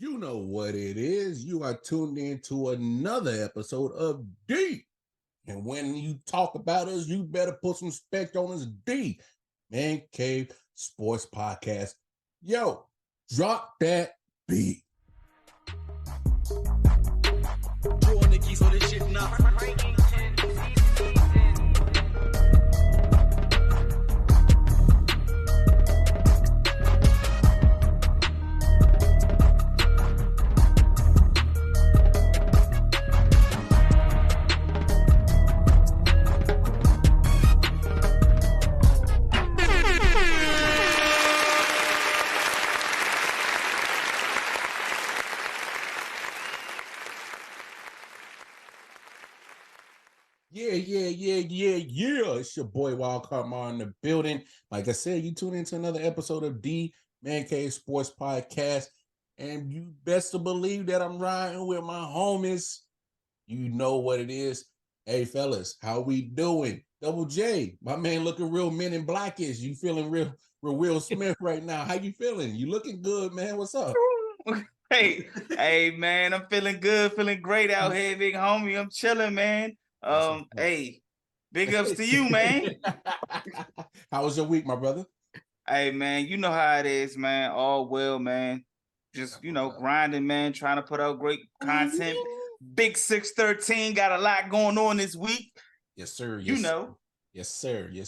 You know what it is. You are tuned in to another episode of D. And when you talk about us, you better put some respect on us. D. Man Cave Sports Podcast. Yo, drop that beat. Drew on the keys for this shit now. Yeah. It's your boy Wildcard Mar in the building. Like I said, you tune into another episode of D Man Cave Sports Podcast. And you best to believe that I'm riding with my homies. You know what it is. Hey, fellas, how we doing? Double J, my man looking real Men in Blackish. You feeling real Will Smith right now. How you feeling? You looking good, man. What's up? Hey, man, I'm feeling good, feeling great out here, big homie. I'm chilling, man. Hey, big ups to you, man. How was your week, my brother? Hey, man, you know how it is, man. All well, man. Just, grinding, man, trying to put out great content. Big 613, got a lot going on this week. Yes, sir. Yes,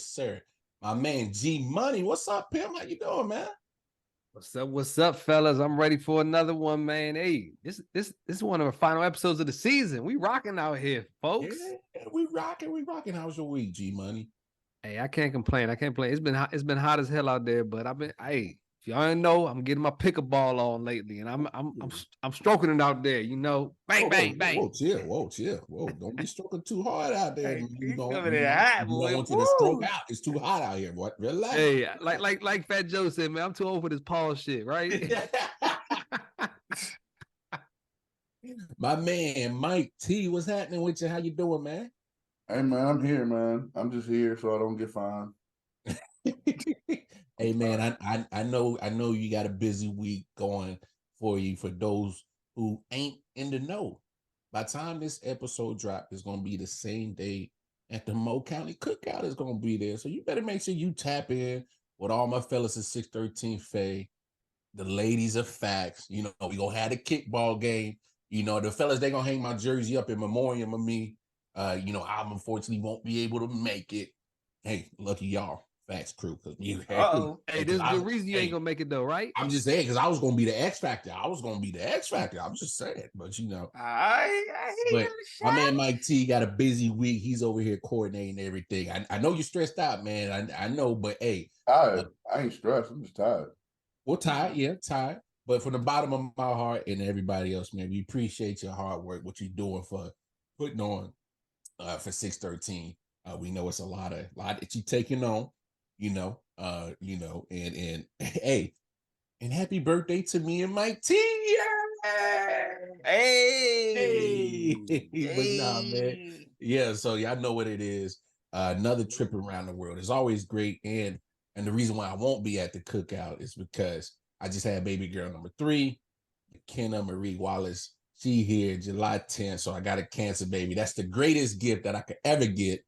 sir. My man G Money, what's up, Pim? How you doing, man? What's up, fellas? I'm ready for another one, man. Hey, this is one of the final episodes of the season. We rocking out here, folks. Yeah, we rocking. How's your week, G Money? Hey, I can't complain. It's been hot as hell out there, but if y'all didn't know, I'm getting my pickleball on lately, and I'm stroking it out there, Bang, bang. Whoa, chill. Whoa, don't be stroking too hard out there. You don't want you to stroke out. It's too hot out here, boy. Relax. Hey, like Fat Joe said, man, I'm too old for this Paul shit, right? My man Mike T, what's happening with you? How you doing, man? Hey, man, I'm here, man. I'm just here so I don't get fined. Hey, man, I know you got a busy week going for you. For those who ain't in the know, by the time this episode drop, it's going to be the same day at the Mo County Cookout is going to be there. So you better make sure you tap in with all my fellas at 613 Faye, the ladies of Facts. We going to have the kickball game. The fellas, they going to hang my jersey up in memoriam of me. I unfortunately won't be able to make it. Hey, lucky y'all. Facts crew, because hey, this is the reason you ain't gonna make it though, right? I'm just saying, because I was gonna be the X Factor. I'm just saying, but but my man Mike T got a busy week. He's over here coordinating everything. I know you're stressed out, man. I know, but hey, tired. I ain't stressed. I'm just tired. Well, tired. But from the bottom of my heart and everybody else, man, we appreciate your hard work, what you're doing for putting on for 613. We know it's a lot that you're taking on. And hey, and happy birthday to me and Mike T. Hey. But nah, man. Yeah, so y'all know what it is. Another trip around the world is always great. And the reason why I won't be at the cookout is because I just had baby girl number 3, McKenna Marie Wallace. She here July 10th, so I got a cancer baby. That's the greatest gift that I could ever get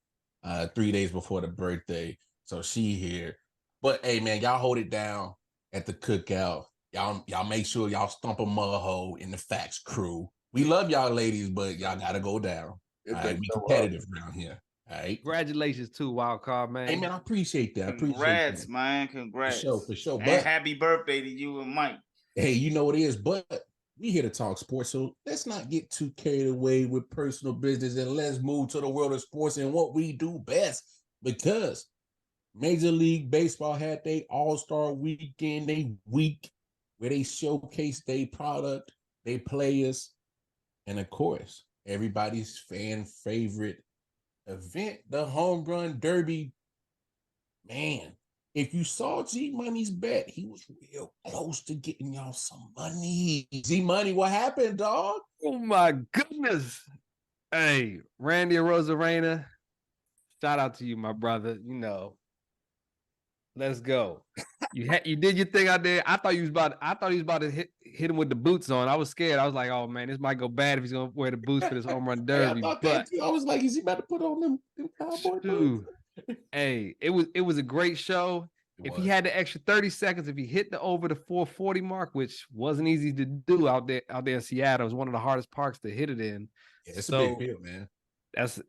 3 days before the birthday. So she here. But hey, man, y'all hold it down at the cookout. Y'all make sure y'all stump a mud hole in the Facts crew. We love y'all ladies, but y'all gotta go down. All right, we competitive around here. All right. Congratulations too, Wildcard, man. Hey, man, I appreciate that. Congrats, man. Congrats. For sure. And happy birthday to you and Mike. Hey, you know what it is, but we here to talk sports, so let's not get too carried away with personal business and let's move to the world of sports and what we do best, because Major League Baseball had their All-Star weekend, where they showcase their product, their players, and of course, everybody's fan favorite event, the Home Run Derby. Man, if you saw G Money's bet, he was real close to getting y'all some money. G Money, what happened, dog? Oh my goodness. Hey, Randy Rosarena, shout out to you, my brother. Let's go. You did your thing out there. I thought he was about to hit him with the boots on. I was scared. I was like, oh man, this might go bad if he's gonna wear the boots for this home run derby. Hey, I thought that too. I was like, is he about to put on them cowboy boots? Hey, it was a great show. If he had the extra 30 seconds, if he hit the over the 440 mark, which wasn't easy to do out there in Seattle, it was one of the hardest parks to hit it in. Yeah, it's a big field, man.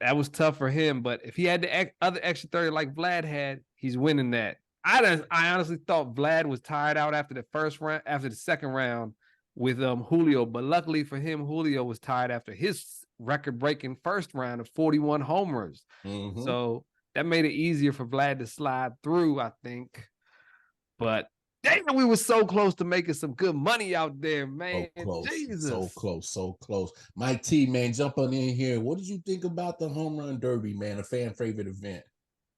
That was tough for him. But if he had the other extra 30 like Vlad had, he's winning that. I honestly thought Vlad was tired out after the second round with Julio, but luckily for him, Julio was tired after his record-breaking first round of 41 homers. Mm-hmm. So that made it easier for Vlad to slide through, I think. But damn, we were so close to making some good money out there, man. So close, Jesus. so close. Mike T, man, jump on in here. What did you think about the home run derby, man? A fan favorite event.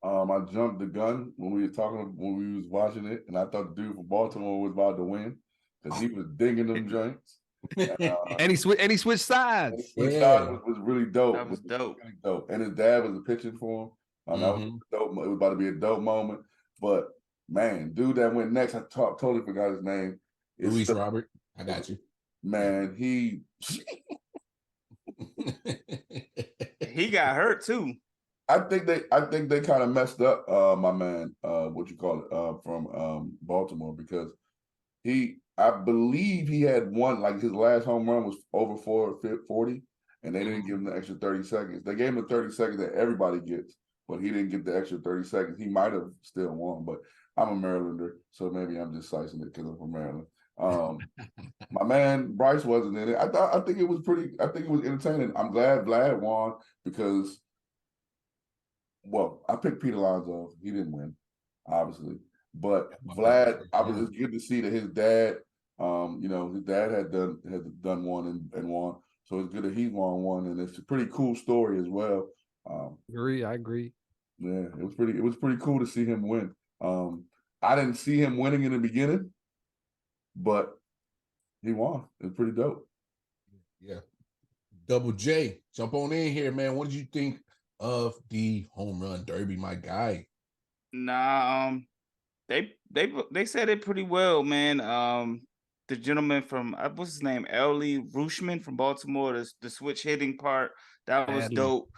I jumped the gun when we was watching it, and I thought the dude from Baltimore was about to win because he was digging them joints. And he switched sides. Was really dope. That was dope. Really dope. And his dad was pitching for him. That was dope. It was about to be a dope moment. But man, dude that went next, I totally forgot his name. Luis Robert. I got you. Man, he got hurt too. I think they kind of messed up my man, from Baltimore, because I believe he had one, like his last home run was over 440, and they didn't give him the extra 30 seconds. They gave him the 30 seconds that everybody gets, but he didn't get the extra 30 seconds. He might have still won, but I'm a Marylander, so maybe I'm just slicing it because I'm from Maryland. My man Bryce wasn't in it. I think it was entertaining. I'm glad Vlad won because, well, I picked Pete Alonso. He didn't win, obviously. But Vlad, it's good to see that his dad, his dad had done one and won. So it's good that he won one, and it's a pretty cool story as well. I agree. Yeah, it was pretty cool to see him win. I didn't see him winning in the beginning, but he won. It's pretty dope. Yeah. Double J, jump on in here, man. What did you think of the home run derby, my guy? Nah, they said it pretty well, man. The gentleman from what's his name, Ellie Rushman from Baltimore, the switch hitting part, that was dope.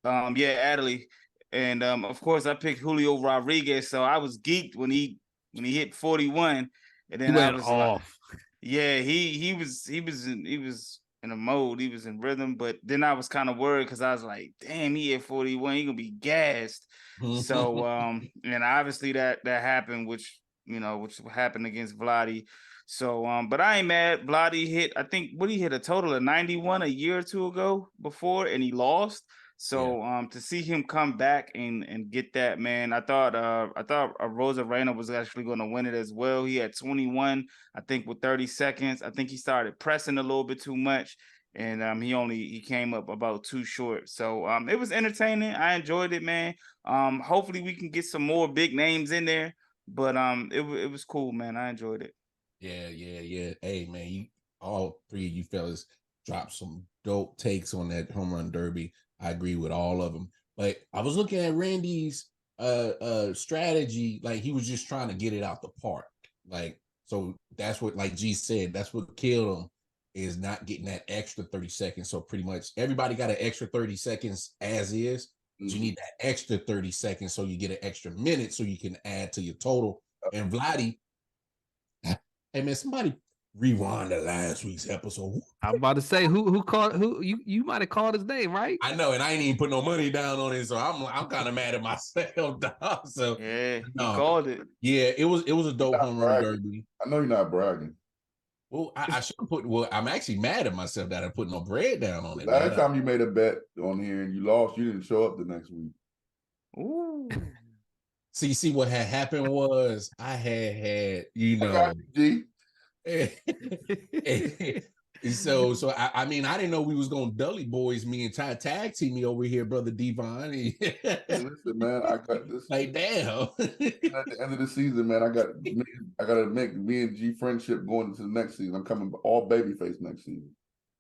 Adley. And of course I picked Julio Rodriguez, so I was geeked when he hit 41, and then I was off. He was in a mode, he was in rhythm, but then I was kind of worried because I was like, damn, he hit 41, he gonna be gassed. So and obviously that happened, which happened against Vladdy. So but I ain't mad. Vladdy hit, I think, he hit a total of 91 a year or two ago before, and he lost. So to see him come back and get that, man, I thought Rosarena was actually going to win it as well. He had 21, I think, with 30 seconds. I think he started pressing a little bit too much, and he came up about 2 short. So it was entertaining. I enjoyed it, man. Hopefully we can get some more big names in there, but it was cool, man. I enjoyed it. Yeah. Hey, man, all three of you fellas dropped some dope takes on that home run derby. I agree with all of them. But I was looking at Randy's strategy, like he was just trying to get it out the park. Like, so that's what, like G said, that's what killed him, is not getting that extra 30 seconds. So pretty much everybody got an extra 30 seconds as is. But you need that extra 30 seconds so you get an extra minute so you can add to your total. And Vladdy, hey man, somebody rewind to last week's episode. I'm about to say who called who you might have called his name, right? I know, and I ain't even put no money down on it, so I'm kind of mad at myself, dog. So yeah, you called it. Yeah, it was a dope home run derby. I know you're not bragging. Well, I should have put. Well, I'm actually mad at myself that I put no bread down on it. Last time you made a bet on here and you lost, you didn't show up the next week. Ooh. See what had happened was I had So I mean, I didn't know we was gonna Dully Boys me and tag team me over here, brother Devon. Listen, man, I got this. Like, damn. At the end of the season, man, I gotta make me and G friendship going into the next season. I'm coming all babyface next season.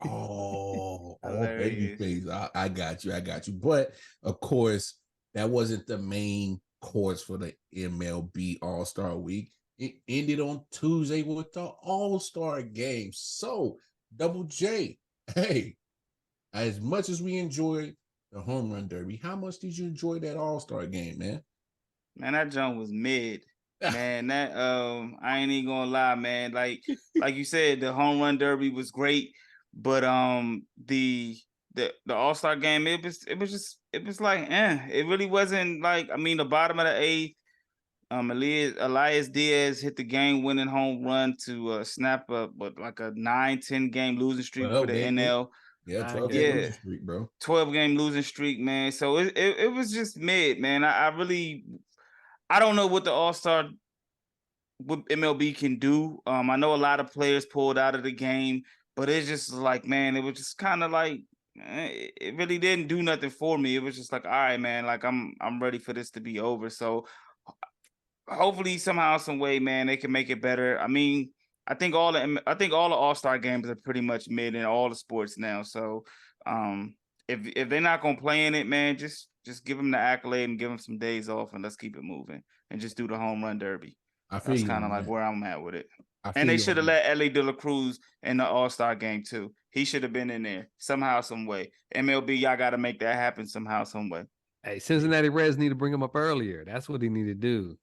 Oh, all babyface. I got you. But of course, that wasn't the main course for the MLB All-Star Week. It ended on Tuesday with the All-Star game. So, Double J, hey, as much as we enjoyed the home run derby, how much did you enjoy that All-Star game, man? Man, that jump was mid. Man, that I ain't even gonna lie, man. Like you said, the home run derby was great, but the All-Star game, it was like it really wasn't like, I mean, the bottom of the eighth, Elias Diaz hit the game-winning home run to snap up like a 9-10 game losing streak for the NL. Yeah, 12 Yeah. game losing streak, bro. 12 game losing streak, man. So it was just mid, man. I don't know what the All-Star, what MLB can do. I know a lot of players pulled out of the game, but it's just like, man, it was just kind of like, it really didn't do nothing for me. It was just like, all right, man, like I'm ready for this to be over. So hopefully somehow, some way, man, they can make it better. I mean, I think all the All-Star games are pretty much mid in all the sports now. So if they're not gonna play in it, man, just give them the accolade and give them some days off, and let's keep it moving and just do the home run derby. That's kind of like where I'm at with it. And they should have let Ellie De La Cruz in the All-Star game too. He should have been in there somehow, some way. MLB, y'all got to make that happen somehow, some way. Hey, Cincinnati Reds need to bring him up earlier. That's what he need to do.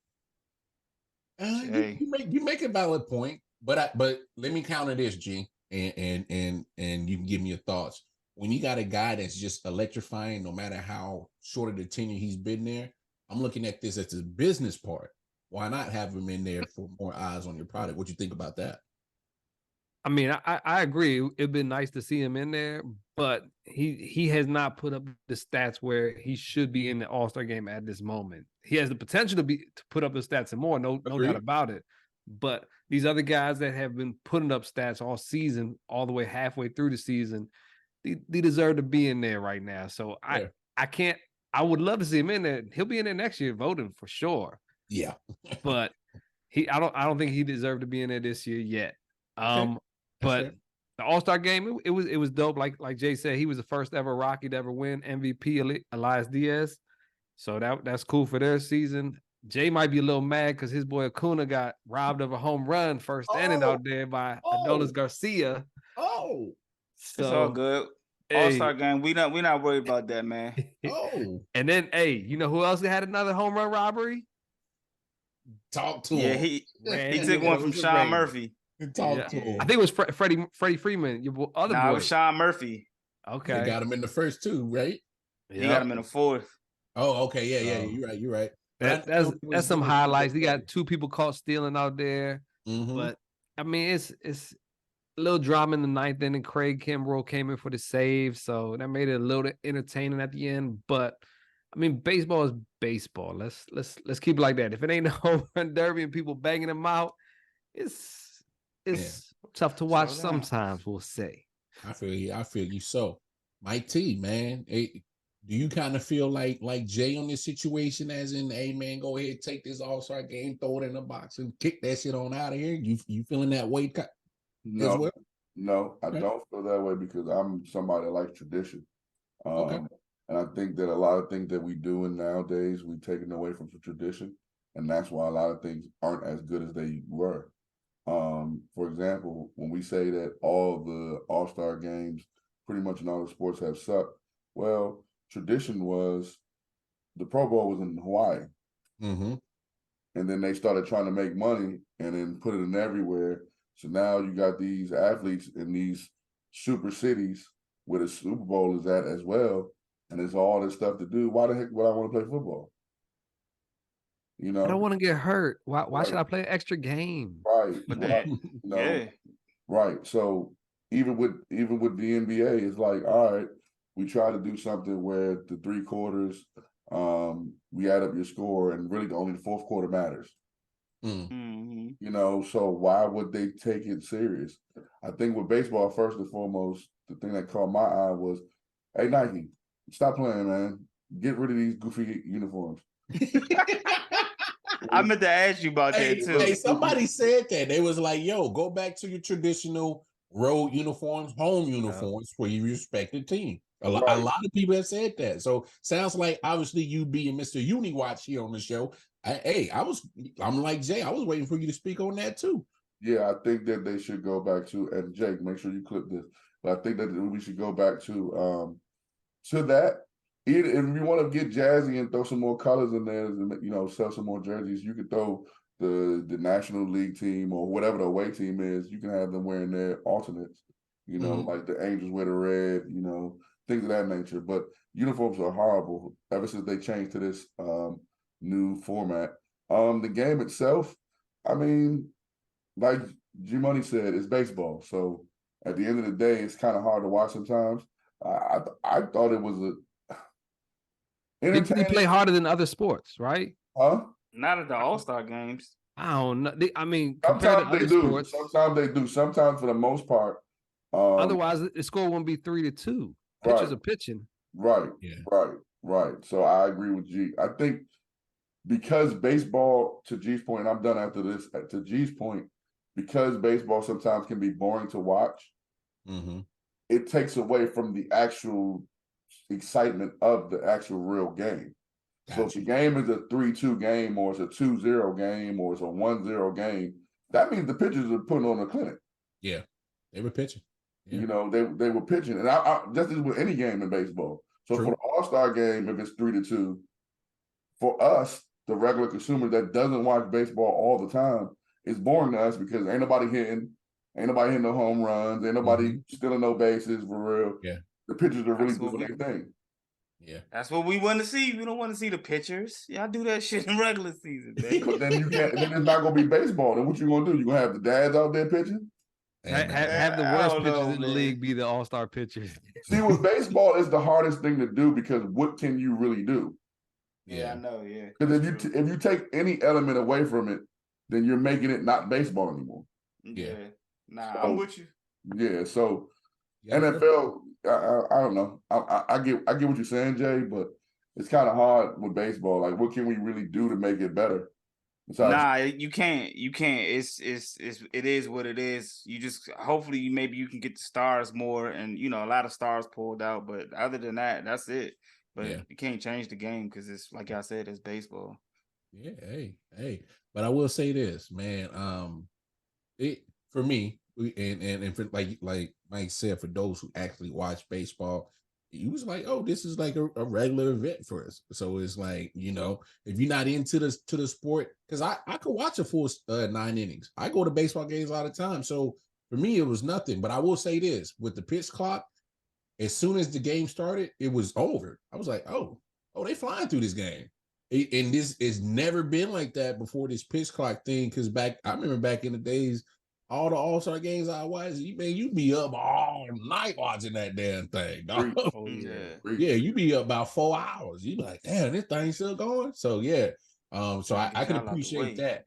You make a valid point, but let me counter this, G, and you can give me your thoughts. When you got a guy that's just electrifying, no matter how short of the tenure he's been there, I'm looking at this as a business part. Why not have him in there for more eyes on your product? What you think about that? I mean, I agree. It'd been nice to see him in there, but he has not put up the stats where he should be in the All-Star game at this moment. He has the potential to put up the stats and more, no doubt about it. But these other guys that have been putting up stats all season, all the way halfway through the season, they deserve to be in there right now. So I would love to see him in there. He'll be in there next year voting for sure. Yeah. But I don't think he deserved to be in there this year yet. But the All-Star game, it was dope. Like Jay said, he was the first ever Rocky to ever win MVP, Elias Diaz. So that's cool for their season. Jay might be a little mad because his boy Acuna got robbed of a home run first inning out there by Adolis Garcia. So it's all good. All-Star game, we not worried about that, man. And then, you know who else had another home run robbery? Talk to him. He took one from Sean Murphy. Talk to him. I think it was Freddie Freeman, your other boy. It was Sean Murphy. Okay. They got him in the first two, right? He got him in the fourth. Oh, okay. Yeah. You're right. That's some highlights. They got two people caught stealing out there. Mm-hmm. But I mean, it's a little drama in the ninth inning. Craig Kimbrell came in for the save, so that made it a little entertaining at the end. But I mean, baseball is baseball. Let's keep it like that. If it ain't a home run derby and people banging them out, it's tough to watch sometimes, we'll say. I feel you. So, Mike T, man, do you kind of feel like Jay on this situation, as in, hey, man, go ahead, take this All-Star game, throw it in the box, and kick that shit on out of here? You feeling that way? No, I don't feel that way because I'm somebody that likes tradition. And I think that a lot of things that we doing nowadays, we taking away from the tradition, and that's why a lot of things aren't as good as they were. For example, when we say that all the All-Star games pretty much in all the sports have sucked, well, tradition was the Pro Bowl was in Hawaii. Mm-hmm. And then they started trying to make money and then put it in everywhere. So now you got these athletes in these super cities where the Super Bowl is at as well. And there's all this stuff to do. Why the heck would I want to play football? You know, I don't want to get hurt. Why should I play an extra game? Right. Right. So even with the NBA, it's like, all right, we try to do something where the 3 quarters, we add up your score, and really only the fourth quarter matters. Mm-hmm. You know, so why would they take it serious? I think with baseball, first and foremost, the thing that caught my eye was, hey, Nike, stop playing, man. Get rid of these goofy uniforms. I meant to ask you about that too. Hey, somebody said that. They was like, yo, go back to your traditional road uniforms, home uniforms, where you respect the team. A lot of people have said that. So sounds like obviously you being Mr. Uniwatch here on the show. I'm like Jay. I was waiting for you to speak on that too. Yeah, I think that they should go back to, and Jake, make sure you clip this. But I think that we should go back to that. If you want to get jazzy and throw some more colors in there, and sell some more jerseys, you could throw the National League team or whatever the away team is. You can have them wearing their alternates. Like the Angels wear the red. Things of that nature. But uniforms are horrible ever since they changed to this new format. The game itself, I mean, like G Money said, it's baseball. So at the end of the day, it's kind of hard to watch sometimes. I thought it was They play harder than other sports, right? Huh? Not at the All-Star games. I don't know. I mean, compared to Sometimes they other do. sports, Sometimes they do. Sometimes, for the most part. Otherwise, the score won't be 3-2. Pitchers are pitching. Right. Yeah. Right. So I agree with G. I think because baseball, to G's point, and I'm done after this, to G's point, because baseball sometimes can be boring to watch, it takes away from the actual excitement of the actual real game. Gotcha. So if the game is a 3-2 game, or it's a 2-0 game, or it's a 1-0 game, that means the pitchers are putting on a clinic. Yeah, they were pitching. Yeah. They were pitching, and I just as with any game in baseball. So for the All-Star game, if it's 3-2, for us, the regular consumer that doesn't watch baseball all the time, it's boring to us because ain't nobody hitting no home runs, ain't nobody stealing no bases for real. Yeah, the pitchers are really doing their thing. Yeah, that's what we want to see. We don't want to see the pitchers. Y'all do that shit in regular season, baby. But then you can't. Then it's not gonna be baseball. Then what you gonna do? You gonna have the dads out there pitching? Have the worst pitchers in the league be the All-Star pitchers. See, with baseball, is the hardest thing to do because what can you really do? Yeah, I know. Yeah, because if you take any element away from it, then you're making it not baseball anymore. Yeah. Nah, I'm with you. Yeah. So NFL, I don't know. I get what you're saying, Jay, but it's kind of hard with baseball. Like, what can we really do to make it better? Besides, you can't. It is what it is. You just hopefully maybe you can get the stars more, and a lot of stars pulled out. But other than that, that's it. But you can't change the game because it's like I said, it's baseball. Yeah, hey. But I will say this, man. It for me, and for like Mike said, for those who actually watch baseball, it was like, oh, this is like a regular event for us. So it's like, if you're not into the sport, because I could watch a full 9 innings. I go to baseball games all the time. So for me, it was nothing. But I will say this, with the pitch clock, as soon as the game started, it was over. I was like, oh, they flying through this game. And this has never been like that before this pitch clock thing. Because I remember back in the days, all the All-Star games I watched, you'd be up all night watching that damn thing. Oh, yeah. Yeah, you'd be up about 4 hours. You'd be like, damn, this thing's still going. So yeah. So I can appreciate that.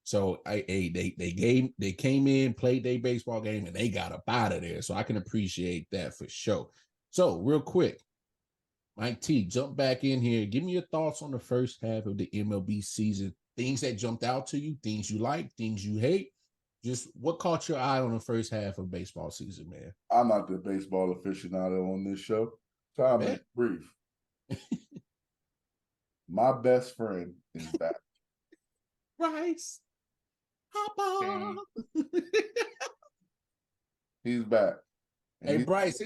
So they came in, played their baseball game, and they got up out of there. So I can appreciate that for sure. So real quick, Mike T, jump back in here. Give me your thoughts on the first half of the MLB season. Things that jumped out to you, things you like, things you hate. Just what caught your eye on the first half of baseball season, man? I'm not the baseball aficionado on this show, so I'll make it brief. My best friend is back. Bryce. Hop on. He's back. Hey, Bryce,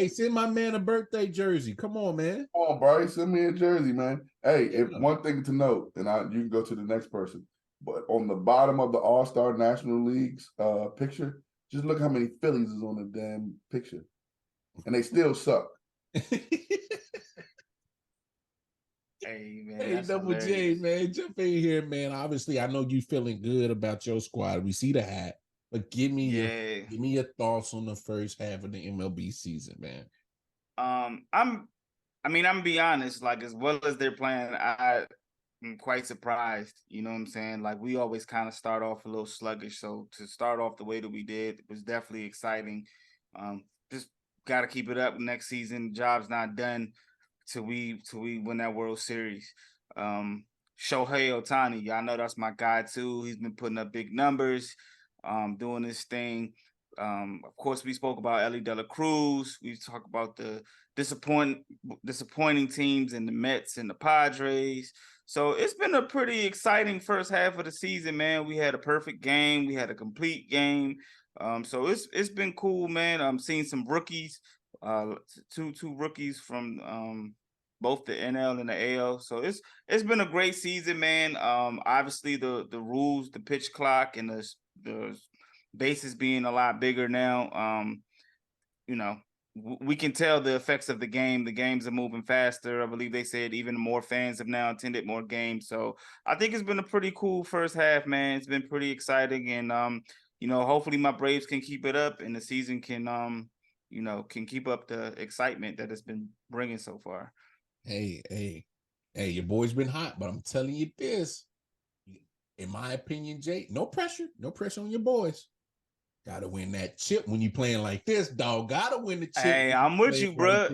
send my man a birthday jersey. Come on, man. Come on, Bryce, send me a jersey, man. Hey, if one thing to note, and you can go to the next person, but on the bottom of the All-Star National League's picture, just look how many Phillies is on the damn picture. And they still suck. Hey, man. Hey, Double J, man, jump in here, man. Obviously, I know you feeling good about your squad. We see the hat. But give me your thoughts on the first half of the MLB season, man. I'm gonna be honest, like as well as they're playing, I'm quite surprised. You know what I'm saying? Like we always kind of start off a little sluggish. So to start off the way that we did was definitely exciting. Just gotta keep it up next season. Job's not done till we win that World Series. Shohei Ohtani, y'all know that's my guy too. He's been putting up big numbers. Doing this thing. Of course, we spoke about Ellie De La Cruz. We talked about the disappointing teams in the Mets and the Padres. So it's been a pretty exciting first half of the season, man. We had a perfect game. We had a complete game. So it's been cool, man. I'm seeing some rookies, two rookies from both the NL and the AL. So it's been a great season, man. Obviously the rules, the pitch clock, and the bases being a lot bigger now. We can tell the effects of the game. The games are moving faster. I believe they said even more fans have now attended more games. So I think it's been a pretty cool first half, man. It's been pretty exciting, and hopefully my Braves can keep it up, and the season can keep up the excitement that it's been bringing so far. Hey, your boy's been hot, but I'm telling you this, in my opinion, Jay, no pressure on your boys. Gotta win that chip when you playing like this, dog. Gotta win the chip. Hey, I'm with you, bro.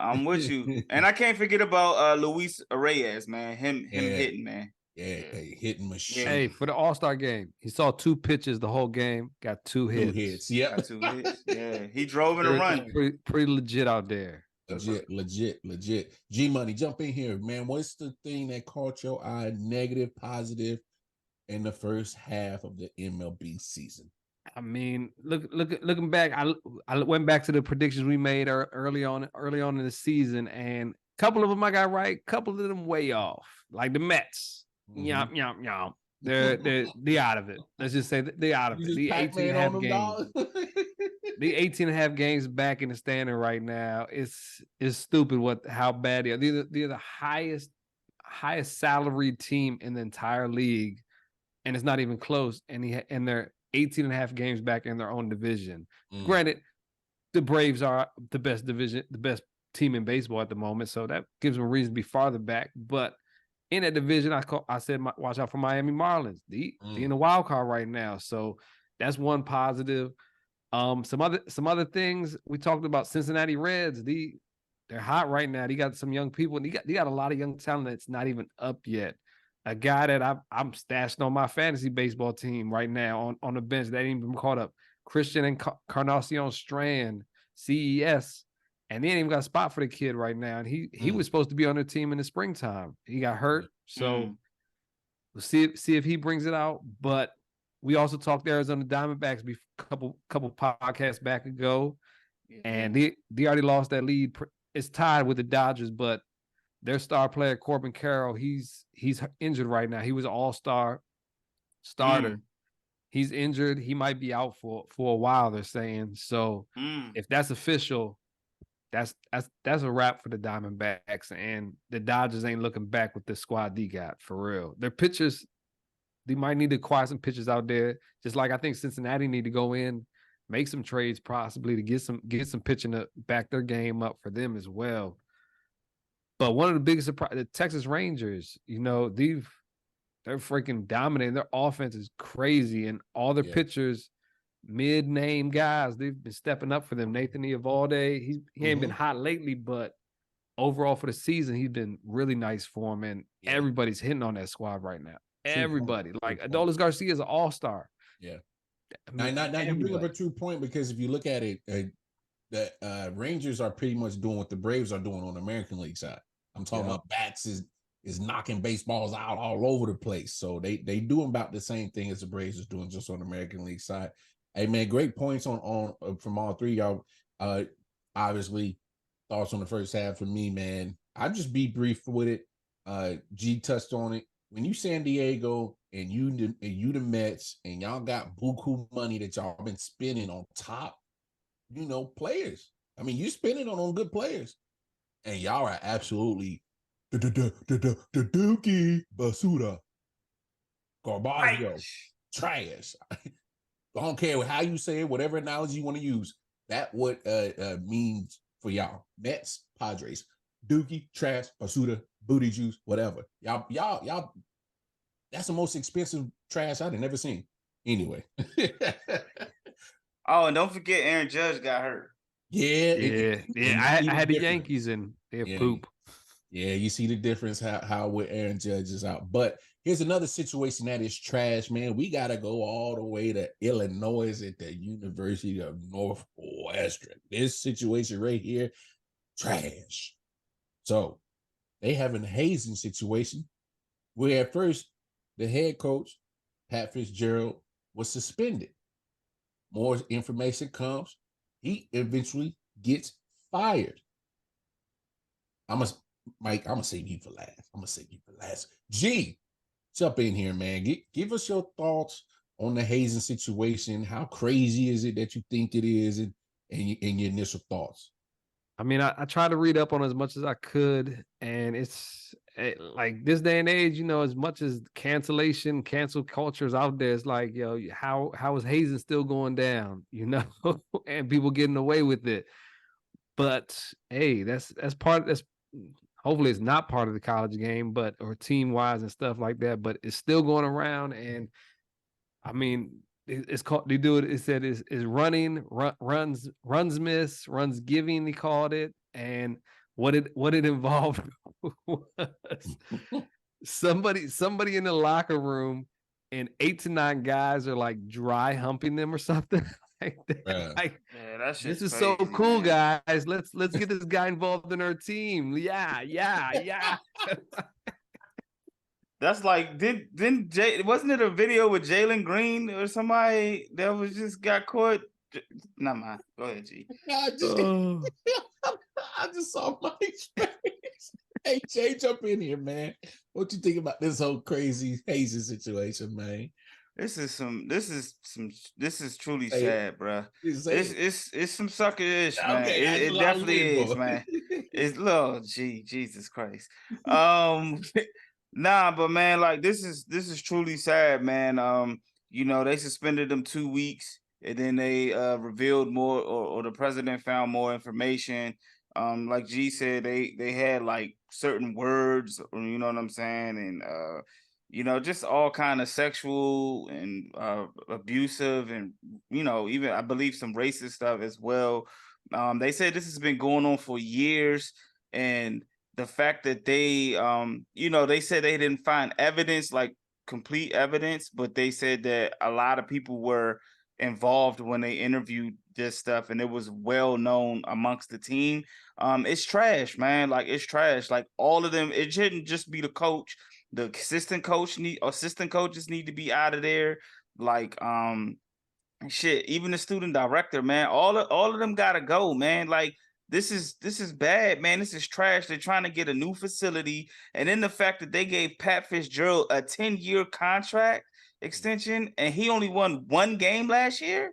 I'm with you. And I can't forget about Luis Reyes, man. Him hitting, man. Yeah, hitting machine. Hey, for the All-Star game, he saw 2 pitches the whole game, got 2 hits. 2 hits, yep. Got 2 hits. Yeah, he drove in a run. Pretty legit out there. Legit. G-Money, jump in here, man. What's the thing that caught your eye, negative, positive, in the first half of the MLB season? I mean, looking back, I went back to the predictions we made early on in the season, and a couple of them I got right, a couple of them way off. Like the Mets, yum. They're out of it. Let's just say they're out of it. The 18.5 games. The 18.5 games back in the standing right now is stupid. How bad they are. They're the highest salaried team in the entire league, and it's not even close. And they're 18.5 games back in their own division. Granted, the Braves are the best team in baseball at the moment, so that gives them a reason to be farther back. But in that division, I said watch out for Miami Marlins. They're in the wild card right now, so that's one positive. Some other things we talked about. Cincinnati Reds, they're hot right now. They got some young people, and they got a lot of young talent that's not even up yet. A guy that I'm stashed on my fantasy baseball team right now on the bench that ain't even caught up. Christian Encarnacion Strand, CES, and they ain't even got a spot for the kid right now. And he was supposed to be on the team in the springtime. He got hurt, so we'll see if he brings it out. But we also talked to Arizona Diamondbacks a couple podcasts back ago, and they already lost that lead. It's tied with the Dodgers, but their star player Corbin Carroll, he's injured right now. He was an all-star starter. He's injured. He might be out for a while, they're saying. So if that's official, that's a wrap for the Diamondbacks. And the Dodgers ain't looking back with the squad they got, for real. Their pitchers, they might need to acquire some pitchers out there. Just like I think Cincinnati need to go in, make some trades possibly to get some pitching to back their game up for them as well. But one of the biggest surprises, the Texas Rangers, they're freaking dominating. Their offense is crazy, and all their pitchers, mid-name guys, they've been stepping up for them. Nathan Eovaldi, he ain't been hot lately, but overall for the season, he's been really nice for him, and everybody's hitting on that squad right now. Everybody. Like Adolis Garcia is an all-star. Yeah. Now you bring up a true point, because if you look at it, the Rangers are pretty much doing what the Braves are doing on the American League side. I'm talking about bats is knocking baseballs out all over the place. So they doing about the same thing as the Braves is doing, just on the American League side. Hey man, great points on from all three y'all. Obviously, thoughts on the first half for me, man. I'll just be brief with it. G touched on it. When you San Diego and you the Mets, and y'all got buku money that y'all been spending on top, players. I mean, you spending on good players, and y'all are absolutely the dookie basura, Garbaggio, trash. I don't care how you say it, whatever analogy you want to use. That what means for y'all. Mets, Padres, dookie, trash, basura, booty juice, whatever. Y'all. That's the most expensive trash I've never seen. Anyway. Oh, and don't forget Aaron Judge got hurt. Yeah. I had the Yankees in their poop. Yeah, you see the difference how with Aaron Judge is out. But Here's another situation that is trash, man. We got to go all the way to Illinois at the University of Northwestern. This situation right here, trash. So they have a hazing situation where at first the head coach, Pat Fitzgerald, was suspended. More information comes. He eventually gets fired. Mike, I'm gonna save you for last. G, jump in here, man. Give us your thoughts on the hazing situation. How crazy is it that you think it is, and your initial thoughts? I mean, I tried to read up on as much as I could, and it's like this day and age, as much as cancel culture is out there, it's like, how is hazing still going down, and people getting away with it. But hey, that's hopefully it's not part of the college game, or team wise and stuff like that, but it's still going around. And I mean, it's called, they do it. It said is running, runs miss, runs giving. He called it, and what it involved was somebody in the locker room, and 8 to 9 guys are like dry humping them or something. Like, this is crazy, so cool, man. guys. Let's get this guy involved in our team. Yeah. That's like, wasn't it a video with Jalen Green or somebody that was just got caught? Never mind. Go ahead, G. I just saw Mike's face. Hey, Jay, jump in here, man. What you think about this whole crazy hazing situation, man? This is truly sad, bro. It's some sucker-ish, man. Okay, it definitely is, man. It's Jesus Christ. Nah, but man, like this is truly sad, man. They suspended them 2 weeks, and then they revealed more, or the president found more information. Like G said, they had like certain words, or you know what I'm saying, and just all kind of sexual and abusive, and even I believe some racist stuff as well. They said this has been going on for years, and the fact that they said they didn't find evidence, like complete evidence, but they said that a lot of people were involved when they interviewed this stuff, and it was well known amongst the team. It's trash, man. Like, it's trash. Like, all of them. It shouldn't just be the coach. The assistant coaches need to be out of there. Like, shit, even the student director, man. All of them gotta go, man. Like, this is bad, man. This is trash. They're trying to get a new facility, and then the fact that they gave Pat Fitzgerald a 10-year contract extension, and he only won 1 game last year,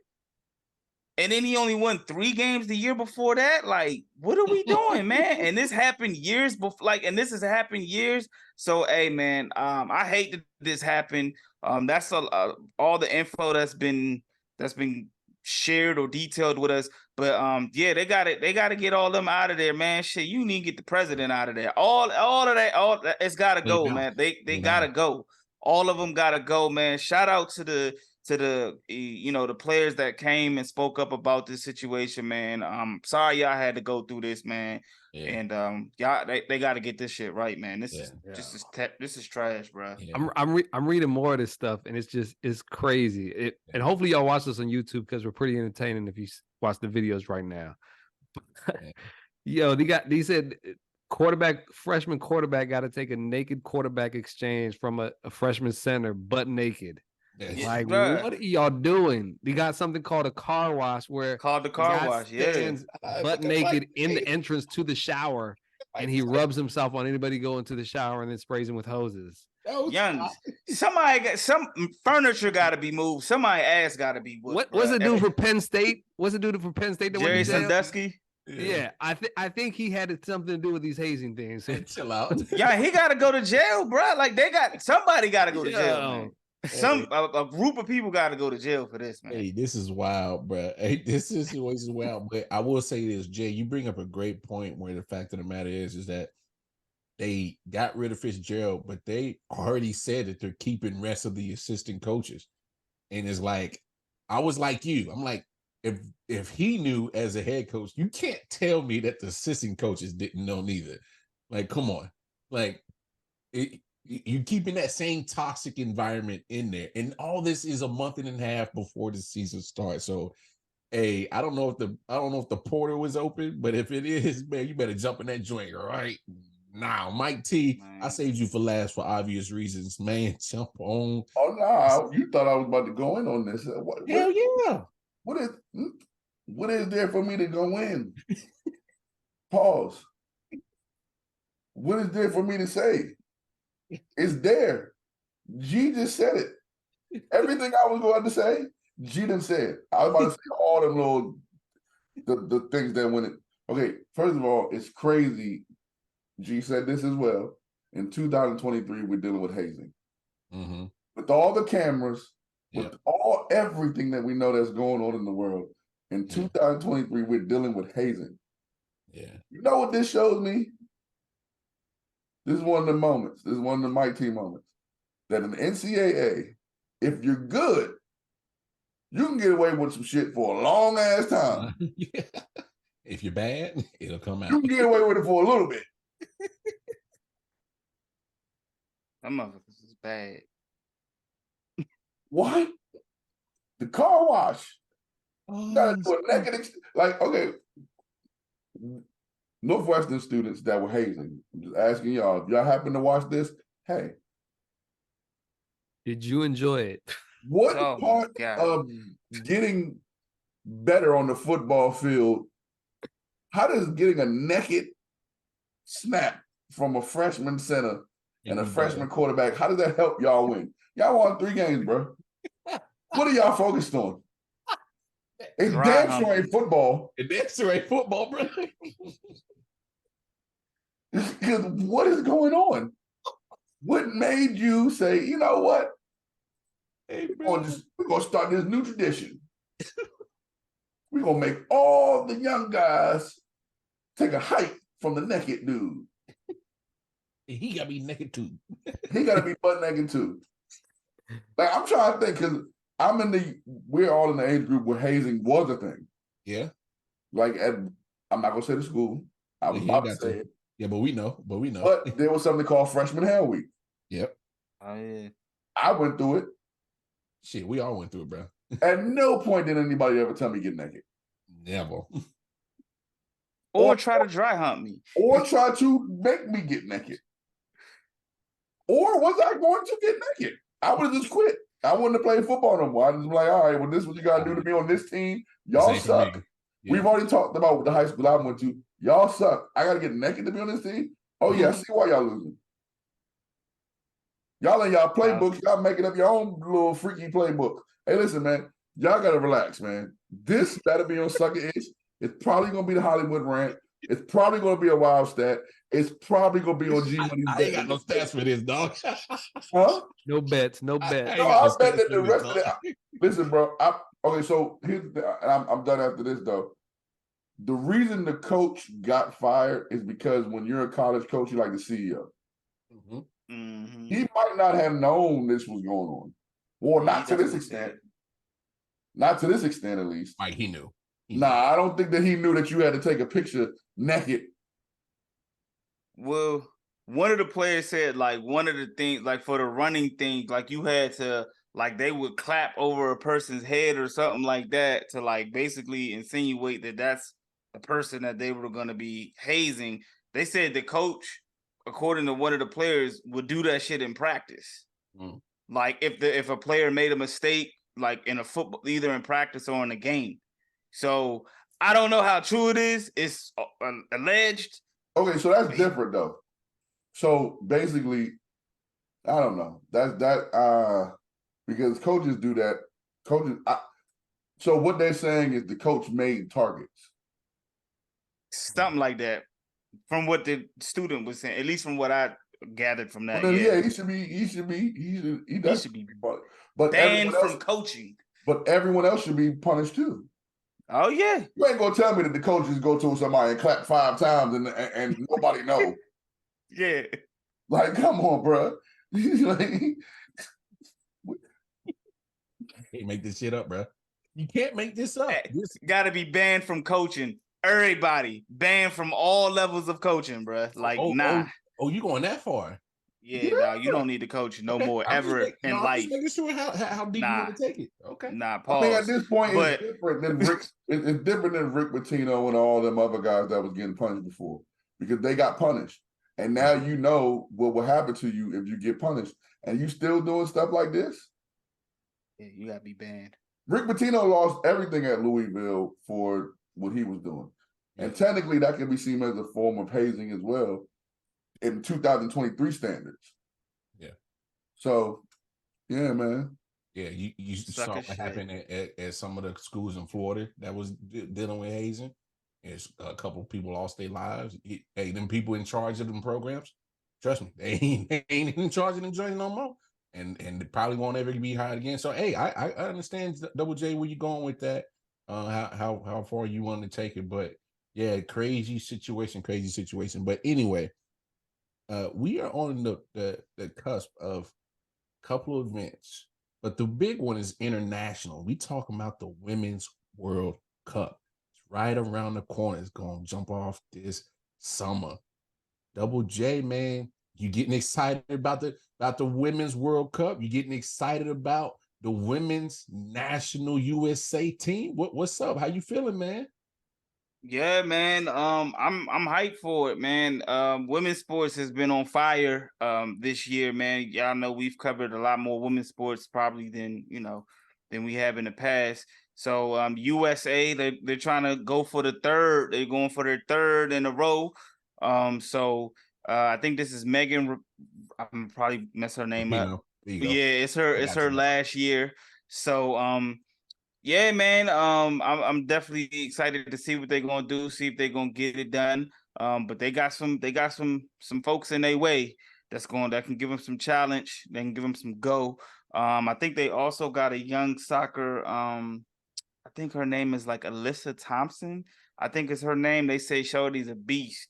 and then he only won 3 games the year before that. Like, what are we doing, man? And this happened years before. Like, and this has happened years. So, hey, man, I hate that this happened. That's all the info that's been shared or detailed with us. But yeah, they gotta get all them out of there, man. Shit, you need to get the president out of there. All of that, it's gotta go, man. They gotta go. All of them gotta go, man. Shout out to the the players that came and spoke up about this situation, man. Sorry y'all had to go through this, man. Yeah. And y'all they got to get this shit right, man. This is trash, bro. Yeah. I'm reading more of this stuff, and it's crazy. And hopefully y'all watch this on YouTube, because we're pretty entertaining if you watch the videos right now. Yo, they said freshman quarterback got to take a naked quarterback exchange from a freshman center, butt naked. Yeah, like, what are y'all doing? They got something called a car wash, called the car wash, stands butt naked in the entrance to the shower, and he rubs himself on anybody going to the shower and then sprays him with hoses. Young, some furniture got to be moved. Somebody's ass got to be whooped. What's it do for Penn State? What's it do for Penn State? Jerry Sandusky. Yeah, I think he had something to do with these hazing things. Chill out. Yeah, he got to go to jail, bro. Like, somebody got to go to jail, man. A group of people got to go to jail for this, man. Hey, this is wild, bro. Hey, this situation is wild. But I will say this, Jay, you bring up a great point, where the fact of the matter is that they got rid of Fitzgerald, but they already said that they're keeping rest of the assistant coaches. And it's like, I was like you. I'm like, if he knew as a head coach, you can't tell me that the assistant coaches didn't know neither. Like, come on. Like, you're keeping that same toxic environment in there, and all this is a month and a half before the season starts. So, hey, I don't know if the portal was open, but if it is, man, you better jump in that joint right now. Mike T, I saved you for last for obvious reasons, man. Jump on. Oh no, you thought I was about to go in on this? Hell yeah! What is there for me to go in? Pause. What is there for me to say? It's there. G just said it. Everything I was going to say, G done said. I was about to say all them little the things that went in. Okay, first of all, it's crazy. G said this as well. In 2023, we're dealing with hazing. Mm-hmm. With all the cameras, with everything that we know that's going on in the world, in 2023, we're dealing with hazing. Yeah. You know what this shows me? This is one of the moments. This is one of the Mike T moments. That in the NCAA, if you're good, you can get away with some shit for a long ass time. Yeah. If you're bad, it'll come out. You can get away with it for a little bit. That motherfuckers is bad. What? The car wash. You gotta do a naked, like, okay. Northwestern students that were hazing. I'm just asking y'all, if y'all happen to watch this, hey. Did you enjoy it? What part of getting better on the football field, how does getting a naked snap from a freshman center and a freshman quarterback, how does that help y'all win? Y'all won 3 games, bro. What are y'all focused on? It's damn sure ain't football. It damn sure ain't football, bro. Because what is going on? What made you say, you know what? Hey, we're gonna start this new tradition. We're gonna make all the young guys take a hike from the naked dude. He gotta be naked too. He gotta be butt naked too. Like, I'm trying to think, because we're all in the age group where hazing was a thing. Yeah. Like, I'm not gonna say the school. I was about to say it. Yeah, but we know. But there was something called Freshman Hell Week. Yep. Oh yeah. I went through it. Shit, we all went through it, bro. At no point did anybody ever tell me get naked. Never. Or try to dry hump me. Or try to make me get naked. Or was I going to get naked? I would have just quit. I wouldn't have played football no more. I'd just be like, all right, well, this is what you got to do to me on this team. Y'all suck. Yeah. We've already talked about the high school I went to. Y'all suck. I got to get naked to be on this team? Oh, yeah, I see why y'all losing. Y'all in y'all playbooks, y'all making up your own little freaky playbook. Hey, listen, man, y'all got to relax, man. This better be on Sucker Itch. It's probably going to be the Hollywood Rant. It's probably going to be a Wild Stat. It's probably going to be on G Money's I ain't got no stats for this, dog. Huh? No bets. No, I bet that the rest of it. Listen, bro. Okay, so here's I'm done after this, though. The reason the coach got fired is because when you're a college coach, you're like the CEO. Mm-hmm. Mm-hmm. He might not have known this was going on. Well, not to this extent. Not to this extent, at least. Like he knew. I don't think that he knew that you had to take a picture naked. Well, one of the players said, like, one of the things, like, for the running thing, like, you had to, like, they would clap over a person's head or something like that to, like, basically insinuate that that's the person that they were going to be hazing. They said the coach, according to one of the players, would do that shit in practice. Mm. Like, if a player made a mistake, like, in a football, either in practice or in a game. So I don't know how true it is. It's alleged. Okay, so that's different though. So basically, I don't know. Because coaches do that. So what they're saying is the coach made targets. Something like that. From what the student was saying, at least from what I gathered from that. Well, yeah, he should be but banned from coaching. But everyone else should be punished too. Oh yeah. You ain't gonna tell me that the coaches go to somebody and clap 5 times and nobody know. Yeah. Like, come on, bro. Like, can't make this shit up, bro. You can't make this up. This got to be banned from coaching. Everybody banned from all levels of coaching, bro. Like, nah. Oh, you going that far? Yeah, dog, you don't need to coach no Okay. more I'm just ever in I'm just life. making sure how deep you Nah, want to take it. Okay. nah, I think at pause. this point But it's different than Rick. It's different than Rick Pitino and all them other guys that was getting punished before because they got punished, and now you know what will happen to you if you get punished, and you still doing stuff like this. yeah, you gotta be banned. Rick Pitino lost everything at Louisville for what he was doing, and technically that can be seen as a form of hazing as well in 2023 standards. Yeah. So, yeah, man. Yeah, you saw Sucker what shit. happened at some of the schools in Florida that was dealing with hazing. And a couple of people lost their lives. Hey, them people in charge of them programs, trust me, they ain't in charge of them joints no more. And they probably won't ever be hired again. So hey, I understand Double J where you going with that. How far you want to take it, but yeah, crazy situation. But anyway, we are on the cusp of a couple of events, but the big one is international. We talking about the Women's World Cup. It's right around the corner. It's gonna jump off this summer. Double J, man, you getting excited about the Women's World Cup? You getting excited about the women's national USA team? What's up? How you feeling, man? Yeah, man. I'm hyped for it, man. Women's sports has been on fire this year, man. Y'all know we've covered a lot more women's sports probably than we have in the past. So USA, they're trying to go for the third. They're going for their third in a row. So I think this is Megan. I'm probably mess her name up. There you But go. yeah, it's I it's got her you. last year. So yeah, man. I'm definitely excited to see what they're gonna do, see if they're gonna get it done. But they got some folks in their way that can give them some challenge. They can give them some go. I think they also got a young soccer. I think her name is like Alyssa Thompson. I think it's her name. They say Shorty's a beast.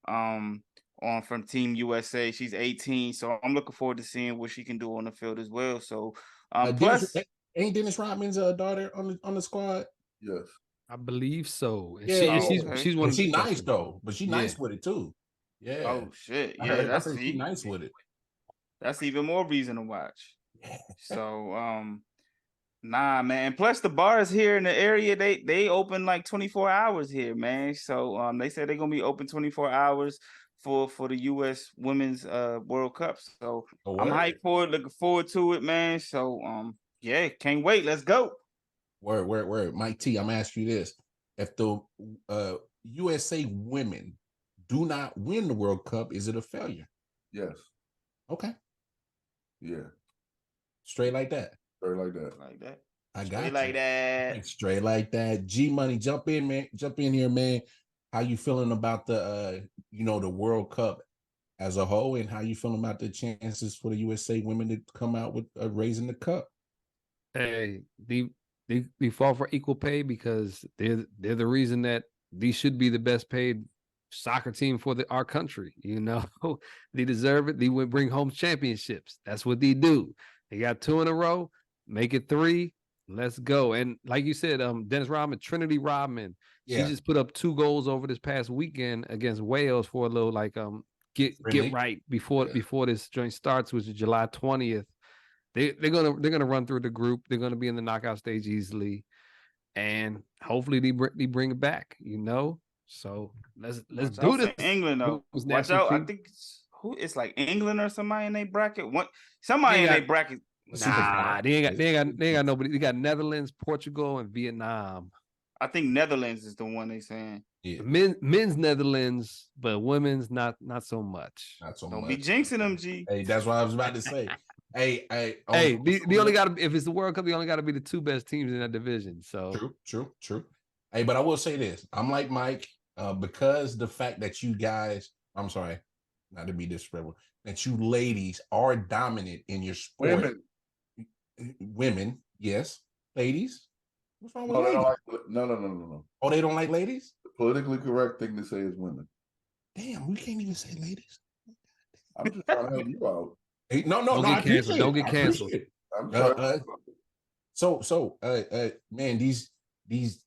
On from Team USA. She's 18, so I'm looking forward to seeing what she can do on the field as well. So, plus. Ain't Dennis Rodman's daughter on the squad? Yes. I believe so. And Yeah, okay. she's one of she the nice freshmen. though, but she nice Yeah. with it too. Yeah. Oh shit. I Yeah, heard that's she nice with it. That's even more reason to watch. Yeah. So nah, man. Plus the bars here in the area, they open like 24 hours here, man. So they said they're gonna be open 24 hours for the US Women's World Cup. So Oh, I'm word. hyped for it, looking forward to it, man. So yeah, can't wait. Let's go. Word. Mike T, I'm asking you this. If the USA women do not win the World Cup, is it a failure? Yes. Okay. Yeah. Straight like that. Straight like that. Like that. I got Straight you. like that. Straight like that. G Money, jump in, man. Jump in here, man. How you feeling about the the World Cup as a whole, and how you feeling about the chances for the USA women to come out with raising the cup? Hey, they fall for equal pay because they're the reason that these should be the best paid soccer team for our country. They deserve it. They would bring home championships. That's what they do. They got 2 in a row. Make it 3. Let's go. And like you said, Dennis Rodman, Trinity Rodman, she just put up 2 goals over this past weekend against Wales for a little get right before this joint starts, which is July 20th. They're gonna run through the group. They're gonna be in the knockout stage easily, and hopefully they bring it back. So let's do this. England though. Watch out! I think it's like England or somebody in their bracket. Somebody in their bracket. Nah, they ain't got nobody. They got Netherlands, Portugal, and Vietnam. I think Netherlands is the one they saying. Yeah. Men's Netherlands, but women's not so much. Not so Don't much. be jinxing them, G. Hey, that's what I was about to say. Hey, they only got to, if it's the World Cup, they only got to be the 2 best teams in that division. So true. Hey, but I will say this: I'm like Mike, because the fact that you guys, I'm sorry, not to be disrespectful, that you ladies are dominant in your sport. Women, yes, ladies. What's wrong with ladies? No. Oh, they don't like ladies? The politically correct thing to say is women. Damn, we can't even say ladies. I'm just trying to help you out. Hey, no. Don't get canceled. Don't get canceled. I'm sorry. So, man, these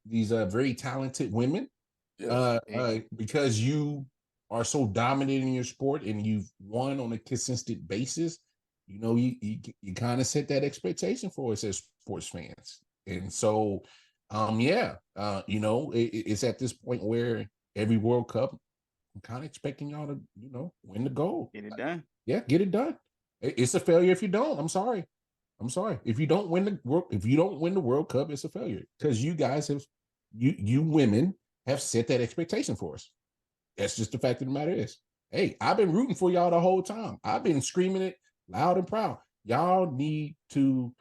very talented women, because you are so dominant in your sport and you've won on a consistent basis, you know, you kind of set that expectation for us as sports fans. And so, you know, it's at this point where every World Cup, I'm kind of expecting y'all to, you know, win the gold. Get it done. Yeah, get it done. It's a failure if you don't. I'm sorry. If you don't win the World Cup, it's a failure because you guys have, you women have set that expectation for us. That's just the fact of the matter is. Hey, I've been rooting for y'all the whole time. I've been screaming it loud and proud. Y'all need to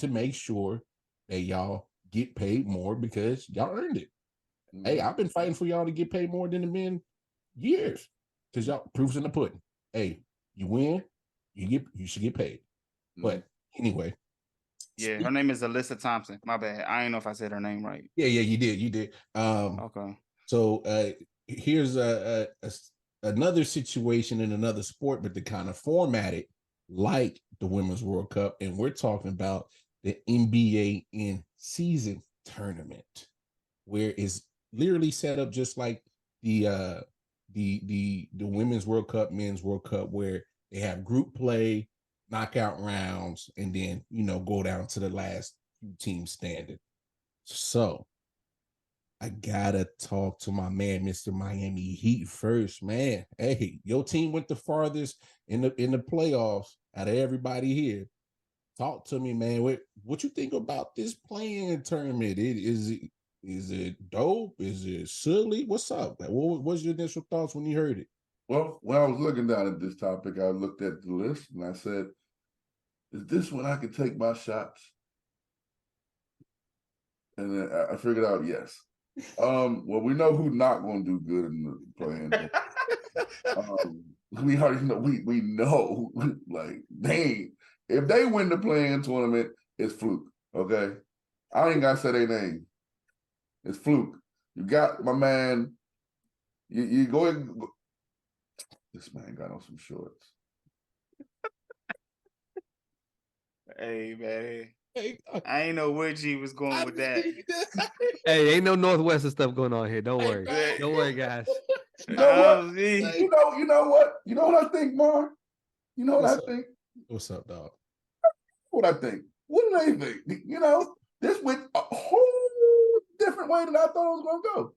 make sure that y'all get paid more because y'all earned it. Mm-hmm. Hey, I've been fighting for y'all to get paid more than the men years because y'all proof's in the pudding. Hey, you win, you should get paid. Mm-hmm. But anyway. Yeah, her name is Alyssa Thompson. My bad. I don't know if I said her name right. Yeah, you did. Okay. So here's another situation in another sport, but to kind of format it like the Women's World Cup, and we're talking about the NBA in-season tournament, where it's literally set up just like the Women's World Cup, Men's World Cup, where they have group play, knockout rounds, and then, you know, go down to the last few teams standing. So I gotta talk to my man, Mr. Miami Heat first, man. Hey, your team went the farthest in the playoffs out of everybody here. Talk to me, man. What you think about this playing tournament? Is it dope? Is it silly? What's up? What's your initial thoughts when you heard it? Well, when I was looking down at this topic, I looked at the list and I said, "Is this when I can take my shots?" And then I figured out yes. Well, we know who's not going to do good in the playing. We already know. We know. Like, dang, if they win the playing tournament, it's fluke. Okay, I ain't gotta say their name. It's fluke. You got my man. You go ahead. This man got on some shorts. Hey, man. I ain't know where G was going with that. Hey, ain't no Northwestern stuff going on here. Don't worry. Don't worry, guys. You know what? You know what? You know what I think, Mark? You know what I think? What's up, dog? What I think? What do they think? You know, this went a whole different way than I thought it was going to go.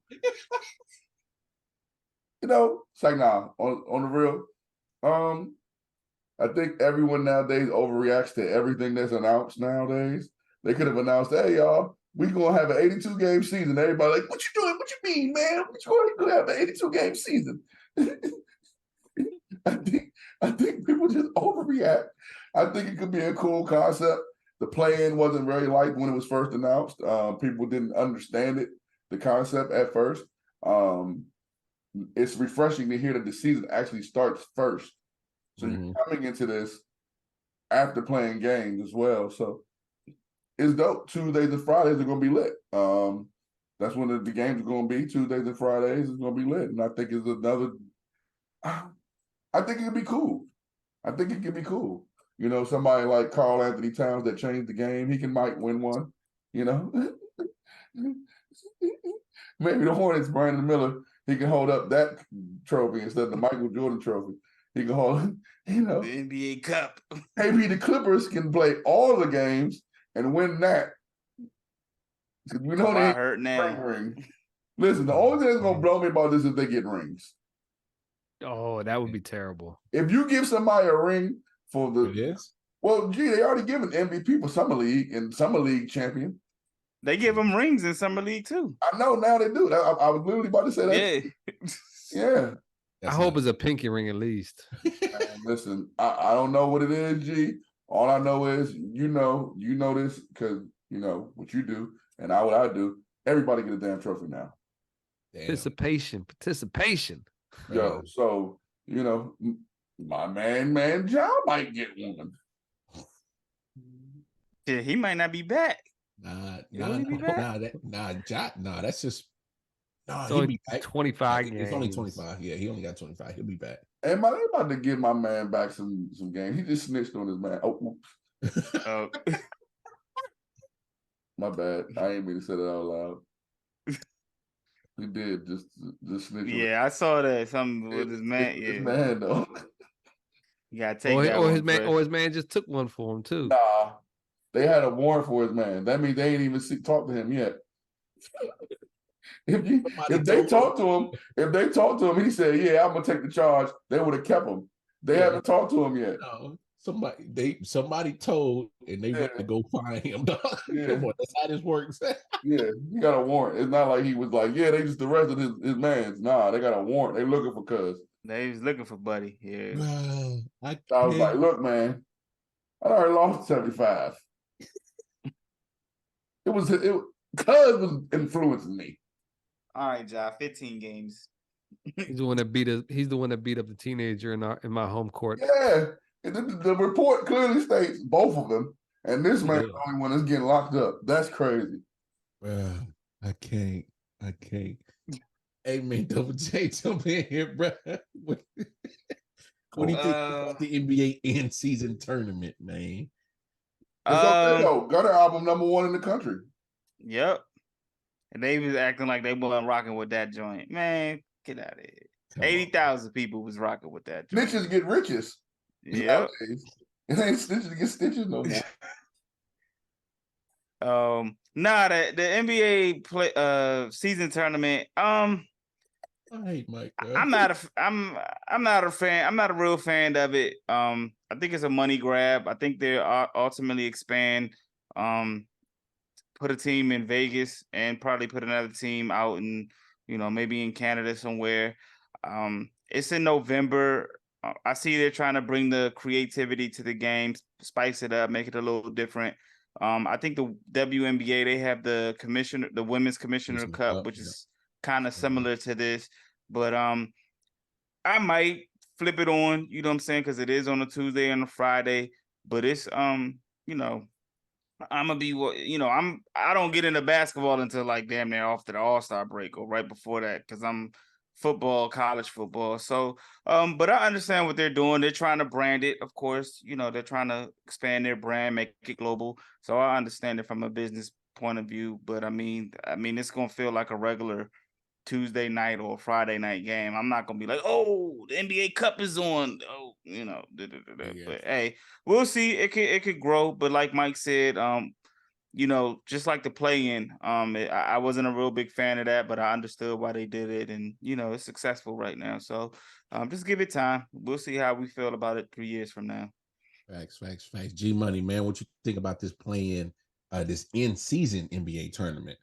You know, it's like, nah, on the real, I think everyone nowadays overreacts to everything that's announced nowadays. They could have announced, hey, y'all, we're going to have an 82-game season. Everybody like, what you doing? What you mean, man? What you going to have an 82-game season? I think people just overreact. I think it could be a cool concept. The play-in wasn't very liked when it was first announced. People didn't understand it, the concept at first. It's refreshing to hear that the season actually starts first. So you're coming into this after playing games as well. So it's dope. Tuesdays and Fridays are going to be lit. That's when the games are going to be. Tuesdays and Fridays is going to be lit. And I think it's another – I think it could be cool. I think it could be cool. You know, somebody like Karl Anthony Towns that changed the game, he might win one, you know. Maybe the Hornets, Brandon Miller, he can hold up that trophy instead of the Michael Jordan trophy. He can hold, you know. The NBA Cup. Maybe the Clippers can play all the games and win that. We know they hurt now. Ring. Listen, the only thing that's going to blow me about this is if they get rings. Oh, that would be terrible. If you give somebody a ring for the yes. Well, gee, they already given MVP for Summer League and Summer League champion. They give them rings in Summer League too. I know now they do. I was literally about to say that. Yeah. I hope it's a pinky ring at least. Listen, I don't know what it is, G. All I know is you know this because you know what you do and what I do. Everybody get a damn trophy now. Damn. Participation. Yo, so you know, my man John might get one. Yeah, he might not be back. That's just he'll be back. 25 games. It's only 25. Yeah, he only got 25. He'll be back. And they about to give my man back some games. He just snitched on his man. Oh. My bad. I ain't mean to say that out loud. He did just snitch. Yeah, I saw that. Something with his man. His Yeah, man though. you gotta take that or one. his man, Fred. or his man just took one for him too. Nah, they had a warrant for his man. That means they ain't even talked to him yet. If they talked to him, he said, "Yeah, I'm gonna take the charge." They would have kept him. They haven't talked to him yet. No, somebody told, and they went to go find him. Dog. Yeah. Come on, that's how this works. Yeah, he got a warrant. It's not like he was like, "Yeah, they just arrested his man." Nah, they got a warrant. They looking for cuz. They was looking for Buddy. Yeah. I was like, "Look, man, I already lost 75. Cuz was influencing me." All right, Ja. 15 games. He's the one that beat us. He's the one that beat up the teenager in my home court. Yeah, the report clearly states both of them, and this man's the only one that's getting locked up. That's crazy. I can't. Hey man, Double J, jump in here, bro. What do you think about the NBA in-season tournament, man? It's okay though. Gunner album #1 in the country. Yep. And they was acting like they wasn't rocking with that joint. Man, get out of here. 80,000 people was rocking with that joint. Snitches get riches. Yep. It ain't snitches get stitches no more. The NBA season tournament. I hate Mike. I'm not a fan. I'm not a real fan of it. I think it's a money grab. I think they ultimately expand. Put a team in Vegas and probably put another team out in, maybe in Canada somewhere. It's in November. I see they're trying to bring the creativity to the game, spice it up, make it a little different. I think the WNBA, they have the Women's Commissioner Cup, which is kind of similar to this. But I might flip it on, you know what I'm saying? Because it is on a Tuesday and a Friday. But it's I'm gonna be I don't get into basketball until like damn near after the All-Star break or right before that, because I'm college football. So but I understand what they're doing. They're trying to brand it, of course. They're trying to expand their brand, make it global. So I understand it from a business point of view. But I mean it's gonna feel like a regular Tuesday night or Friday night game. I'm not gonna be like, oh, the NBA Cup is on. Oh, Yeah. But hey, we'll see. It could grow. But like Mike said, just like the play-in, I wasn't a real big fan of that, but I understood why they did it, and it's successful right now. So just give it time. We'll see how we feel about it 3 years from now. Facts. G Money, man, what you think about this play-in, this in-season NBA tournament?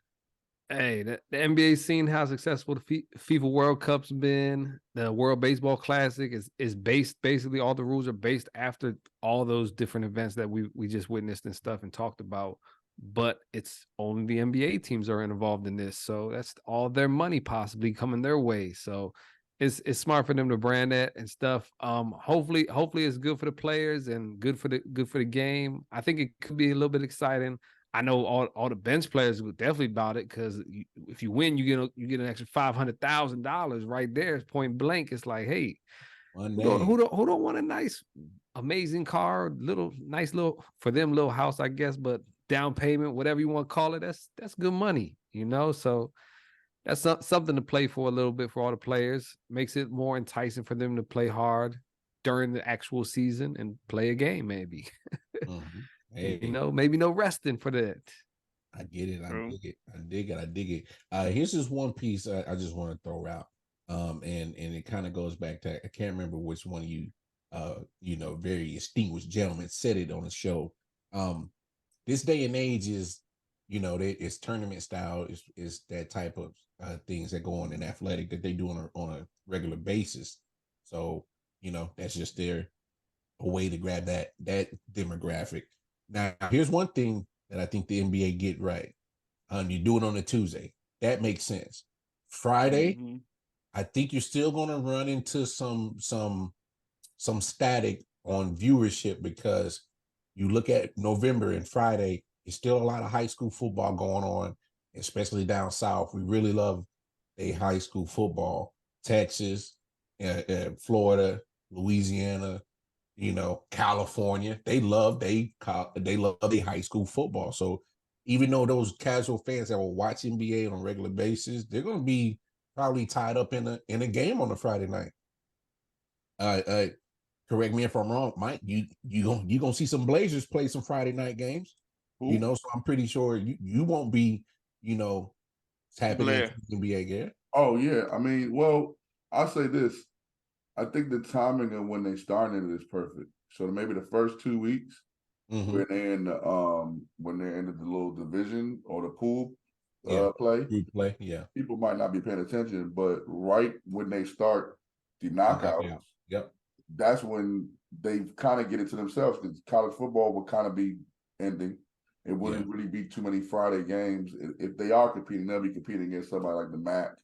Hey, the NBA seen how successful the FIFA World Cup's been. The World Baseball Classic is based, basically all the rules are based after all those different events that we just witnessed and stuff and talked about. But it's only the NBA teams are involved in this, so that's all their money possibly coming their way. So it's smart for them to brand that and stuff. Hopefully it's good for the players and good for the game. I think it could be a little bit exciting. I know all the bench players would definitely about it, because if you win, you get an extra $500,000 right there. It's point blank. It's like, hey, who don't want a nice, amazing car, nice little for them little house, I guess, but down payment, whatever you want to call it, that's good money, So that's something to play for a little bit for all the players. Makes it more enticing for them to play hard during the actual season and play a game, maybe. Mm-hmm. Hey, maybe no resting for that. I get it. I dig it. Here's just one piece I just want to throw out. And it kind of goes back to, I can't remember which one of you, very distinguished gentlemen said it on the show. This day and age is, it's tournament style, is that type of things that go on in athletic that they do on a regular basis. So, that's just a way to grab that demographic. Now, here's one thing that I think the NBA get right. You do it on a Tuesday. That makes sense. Friday, mm-hmm. I think you're still going to run into some static on viewership, because you look at November and Friday, there's still a lot of high school football going on, especially down south. We really love a high school football. Texas, Florida, Louisiana, California, they love their high school football. So even though those casual fans that will watch NBA on a regular basis, they're going to be probably tied up in a game on a Friday night. Correct me if I'm wrong, Mike. You gonna see some Blazers play some Friday night games. Who? So I'm pretty sure you won't be tapping into the NBA game. Oh yeah, I mean, well, I'll say this. I think the timing of when they started it is perfect. So maybe the first 2 weeks when they're in the little division or the pool play, yeah. People might not be paying attention, but right when they start the knockouts, yep, that's when they kind of get it to themselves because college football will kind of be ending. It wouldn't really be too many Friday games. If they are competing, they'll be competing against somebody like the MAC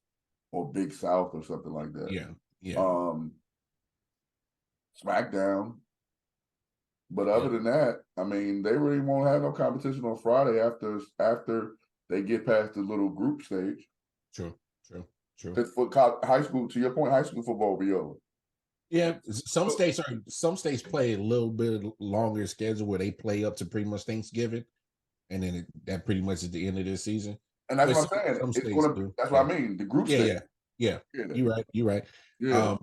or Big South or something like that. Yeah. SmackDown. But other than that, I mean, they really won't have no competition on Friday after they get past the little group stage. True. For high school, to your point, high school football will be over. Yeah, some states play a little bit longer schedule where they play up to pretty much Thanksgiving, and then that pretty much is the end of their season. And that's what I'm saying. That's what I mean. The group stage. Yeah. You're right. Yeah.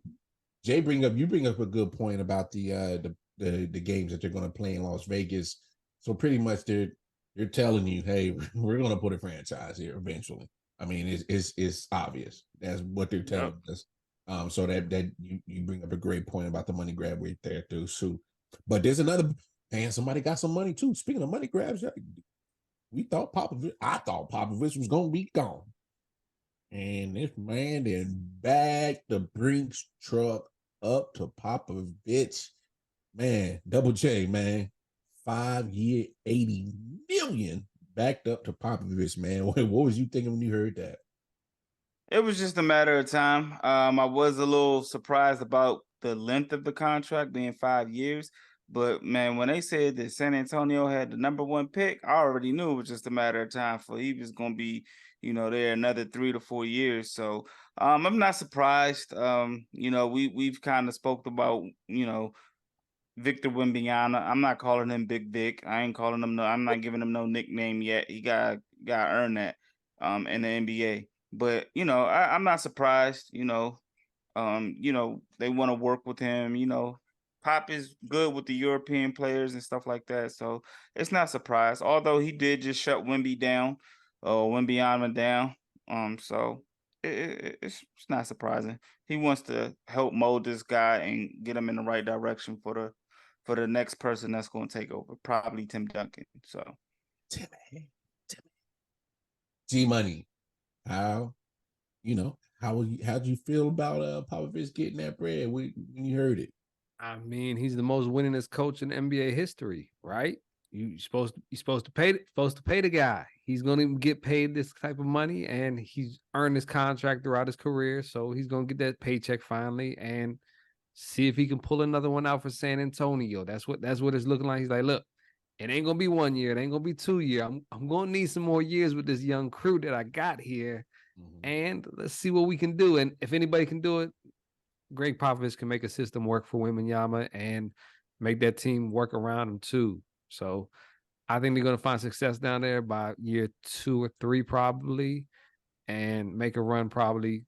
Jay, you bring up a good point about the games that they're going to play in Las Vegas. So pretty much they're telling you, hey, we're going to put a franchise here eventually. I mean, it's obvious. That's what they're telling us. So that you bring up a great point about the money grab right there too. So, but there's another, and somebody got some money too. Speaking of money grabs, I thought Popovich was gonna be gone, and this man then bagged the Brinks truck up to Popovich. Man, Double J, man, 5 year, $80 million backed up to Popovich, man. What was you thinking when you heard that? It was just a matter of time. I was a little surprised about the length of the contract being 5 years. But, man, when they said that San Antonio had the #1 pick, I already knew it was just a matter of time for he was going to be, there another 3 to 4 years. So I'm not surprised. We've kind of spoke about, Victor Wembanyama. I'm not calling him Big Vic. I'm not giving him no nickname yet. He got to earn that in the NBA. But, I'm not surprised, they want to work with him, Pop is good with the European players and stuff like that. So it's not surprised. Although he did just shut Wembanyama down. So it's not surprising. He wants to help mold this guy and get him in the right direction for the next person that's going to take over, probably Tim Duncan. So Timmy. G-Money. How'd you feel about Popovich getting that bread when you heard it? I mean, he's the most winningest coach in NBA history, right? You're supposed to pay the guy. He's going to get paid this type of money, and he's earned his contract throughout his career, so he's going to get that paycheck finally and see if he can pull another one out for San Antonio. That's what it's looking like. He's like, look, it ain't gonna be 1 year, it ain't gonna be 2 years. I'm gonna need some more years with this young crew that I got here, and let's see what we can do. And if anybody can do it, Greg Popovich can make a system work for Wembanyama and make that team work around him too. So I think they're gonna find success down there by year 2 or 3 probably, and make a run probably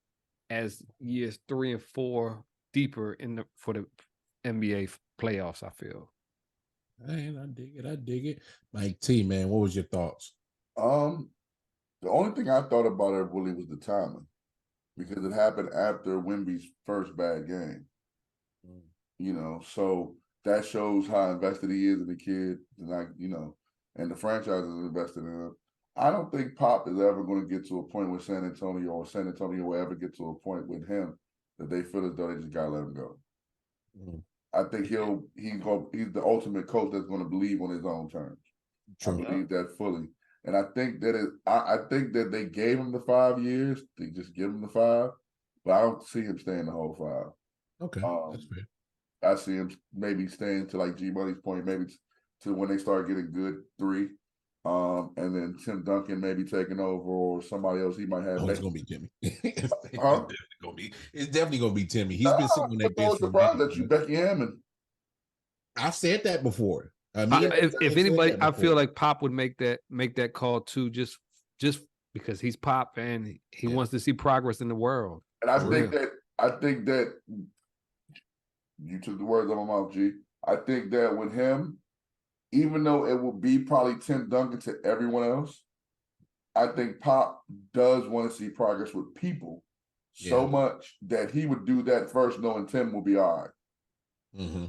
as years 3 and 4 deeper for the NBA playoffs. I feel. Man, I dig it. Mike T, man, what was your thoughts? The only thing I thought about it really was the timing, because it happened after Wemby's first bad game. So that shows how invested he is in the kid, and the franchise is invested in him. I don't think Pop is ever going to get to a point with San Antonio, or San Antonio will ever get to a point with him that they feel as though they just gotta let him go. I think he's the ultimate coach that's going to believe on his own terms. True. I believe that fully, and I think that I think that they gave him the 5 years. They just give him the 5, but I don't see him staying the whole 5. Okay, that's fair. I see him maybe staying to, like G Money's point, maybe to when they start getting good 3. And then Tim Duncan maybe taking over, or somebody else he might have. Oh, it's gonna be Timmy. It's definitely gonna be Timmy. He's been sitting on that bench. I'm surprised at you, Becky Hammond. I've said that before. If anybody, I feel like Pop would make that call too, just because he's Pop and he wants to see progress in the world. And I think that you took the words out of my mouth, G. I think that with him, even though it will be probably Tim Duncan to everyone else, I think Pop does want to see progress with people so much that he would do that first, knowing Tim will be all right. Mm-hmm.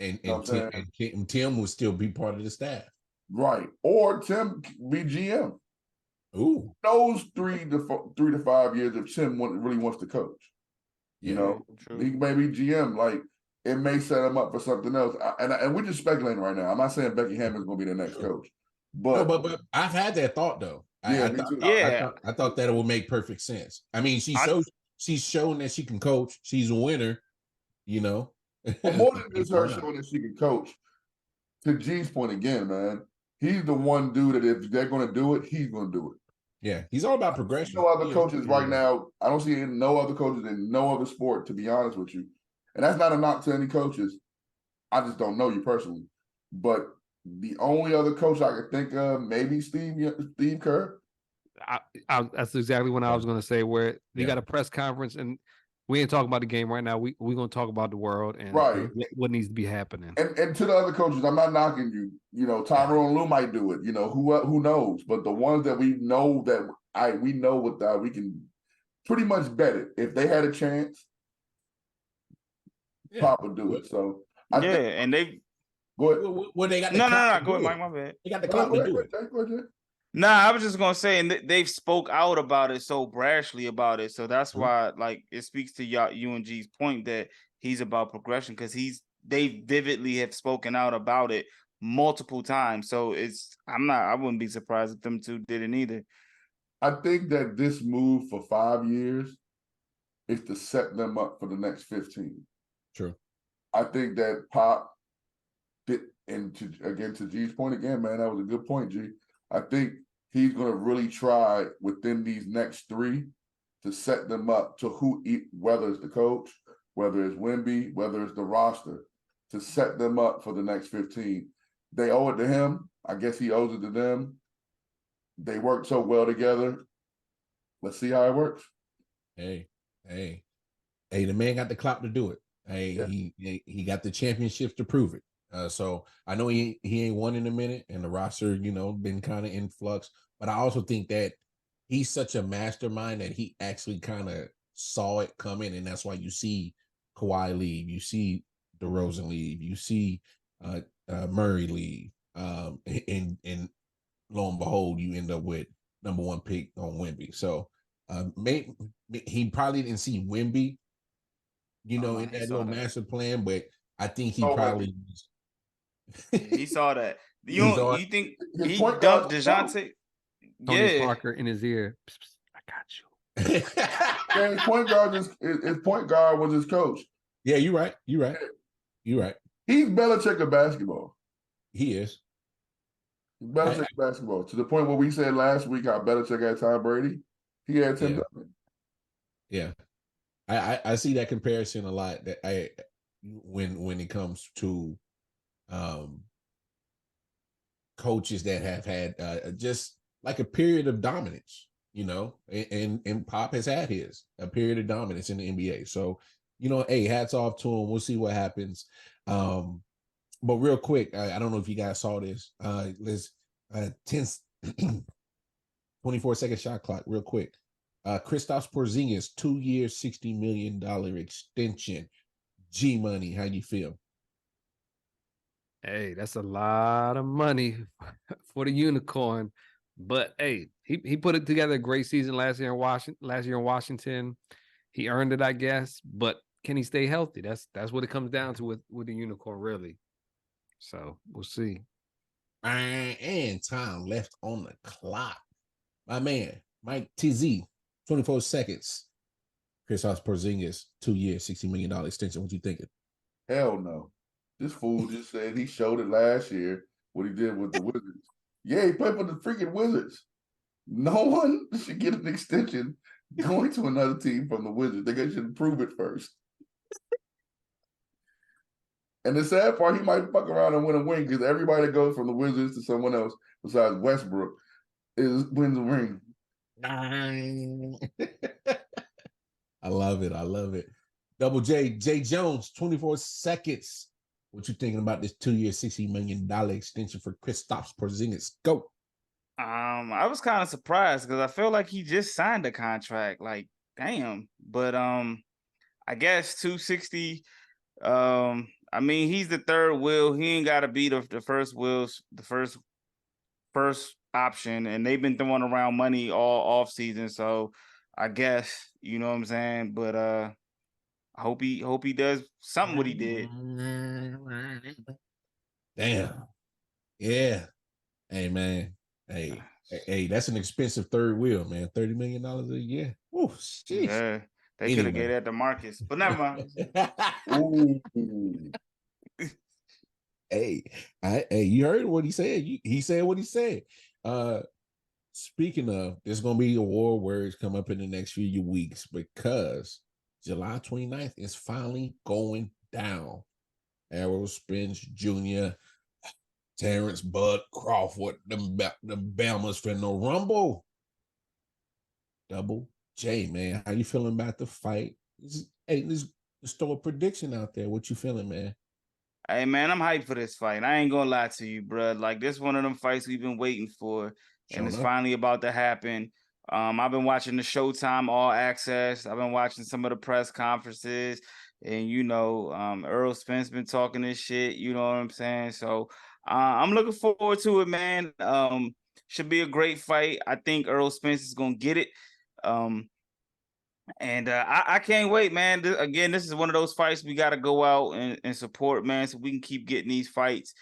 And Tim will still be part of the staff. Right. Or Tim be GM. Ooh. Those 3 to 5 years if Tim really wants to coach. You know, true. He may be GM. Like, it may set him up for something else. And we're just speculating right now. I'm not saying Becky Hammond's going to be the next coach. But, but I've had that thought, though. Yeah, I thought that it would make perfect sense. I mean, she's shown that she can coach. She's a winner, you know. But more than just her showing that she can coach, to G's point again, man, he's the one dude that if they're going to do it, he's going to do it. Yeah, he's all about progression. No other coaches right now. I don't see no other coaches in no other sport, to be honest with you. And that's not a knock to any coaches. I just don't know you personally. But the only other coach I could think of, maybe Steve Kerr. That's exactly what I was going to say, where they got a press conference and we ain't talking about the game right now. We're going to talk about the world and what needs to be happening. And to the other coaches, I'm not knocking you. You know, Tyrone Lue might do it. You know, who knows? But the ones that we know we can pretty much bet it. If they had a chance, Pop would do it. So and they go ahead. Well, they got the go ahead, Mike. My bad. They got the clout to do it. Go ahead. Nah, I was just gonna say, and they've spoke out about it so brashly about it, so that's why, like, it speaks to UNG's point that he's about progression because they vividly have spoken out about it multiple times. So I wouldn't be surprised if them two didn't either. I think that this move for 5 years is to set them up for the next 15. True. I think that Pop did, and to G's point again, man, that was a good point, G. I think he's going to really try within these next 3 to set them up to whether it's the coach, whether it's Wemby, whether it's the roster, to set them up for the next 15. They owe it to him. I guess he owes it to them. They work so well together. Let's see how it works. Hey, the man got the clout to do it. Hey, he got the championships to prove it. So I know he ain't won in a minute, and the roster, been kind of in flux. But I also think that he's such a mastermind that he actually kind of saw it coming, and that's why you see Kawhi leave, you see DeRozan leave, you see Murray leave, and lo and behold, you end up with number 1 pick on Wemby. So maybe he probably didn't see Wemby, in that little master plan, but I think he probably. He saw that. You think he dumped DeJounte? Tony Parker in his ear. I got you. Yeah, his point guard was his coach. Yeah, you're right. He's Belichick of basketball. He is. He's Belichick of basketball. To the point where we said last week how Belichick had Tom Brady, he had Tim Duncan. Yeah. I see that comparison a lot. That when it comes to coaches that have had just like a period of dominance, and Pop has had a period of dominance in the NBA. So, hey, hats off to him. We'll see what happens. But real quick, I don't know if you guys saw this. Let's 24-second shot clock, real quick. Kristaps Porzingis, 2-year, $60 million extension. G Money, how you feel? Hey, that's a lot of money for the unicorn. But hey, he put it together a great season last year in Washington. He earned it, I guess. But can he stay healthy? That's what it comes down to with the unicorn, really. So we'll see. And time left on the clock. My man, Mike TZ, 24 seconds. Kristaps Porzingis, 2-year, $60 million extension. What you thinking? Hell no. This fool just said he showed it last year, what he did with the Wizards. Yeah, he played for the freaking Wizards. No one should get an extension going to another team from the Wizards. They should prove it first. And the sad part, he might fuck around and win a ring because everybody that goes from the Wizards to someone else besides Westbrook wins a ring. I love it. I love it. Double J, Jae Jones, 24 seconds. What you thinking about this 2-year, $60 million extension for Kristaps Porzingis? Go. I was kind of surprised because I feel like he just signed a contract. Like, damn. But I guess 260. I mean, he's the third will. He ain't got to be the first wills, the first option, and they've been throwing around money all off season. So I guess you know what I'm saying. But I hope he does something what he did. Damn. Yeah. Hey man. Hey, that's an expensive third wheel, man. $30 million a year. Ooh, sheesh. Yeah, they could have gave that to Marcus, but never mind. Ooh. Hey, you heard what he said. He said what he said. Speaking of, there's gonna be award words come up in the next few weeks because July 29th is finally going down. Errol Spence Jr., Terrence Bud Crawford, the Bama's finna rumble. Double J, man, how you feeling about the fight? Let's throw a prediction out there. What you feeling, man? Hey man, I'm hyped for this fight. I ain't gonna lie to you, bro. Like this one of them fights we've been waiting for, and it's finally about to happen. I've been watching the Showtime All Access. I've been watching some of the press conferences, and Earl Spence been talking this shit. You know what I'm saying? So I'm looking forward to it, man. Should be a great fight. I think Earl Spence is gonna get it. And I can't wait, man. This is one of those fights we got to go out and support, man, so we can keep getting these fights.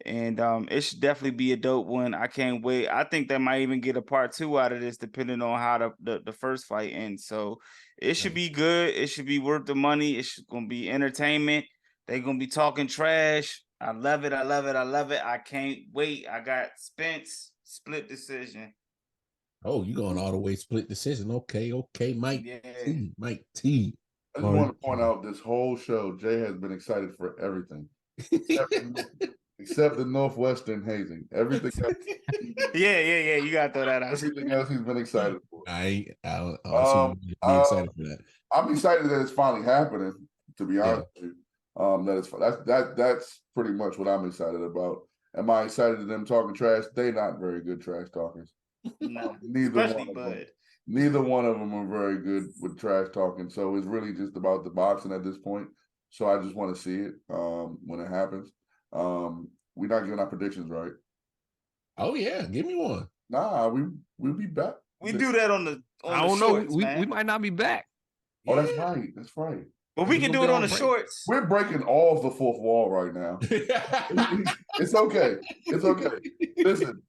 And it should definitely be a dope one. I can't wait. I think they might even get a part 2 out of this, depending on how the first fight ends. So it should be good. It should be worth the money. It's going to be entertainment. They're going to be talking trash. I love it. I love it. I love it. I can't wait. I got Spence, split decision. Oh, you going all the way split decision. Okay, Mike T. Mike T. I just want to point out this whole show, Jay has been excited for everything. Except the Northwestern hazing. Everything else. Yeah. You gotta throw that out. Everything else he's been excited for. I'm excited for that. I'm excited that it's finally happening, to be honest with you. That's pretty much what I'm excited about. Am I excited to them talking trash? They're not very good trash talkers. No, neither one of them are very good with trash talking. So it's really just about the boxing at this point. So I just want to see it when it happens. We're not giving our predictions, right? Oh yeah, give me one. Nah, we'll be back. We do that on the I don't shorts, know. We might not be back. Oh, that's right. That's right. But we can do it on the shorts. We're breaking all of the fourth wall right now. It's okay. It's okay. Listen,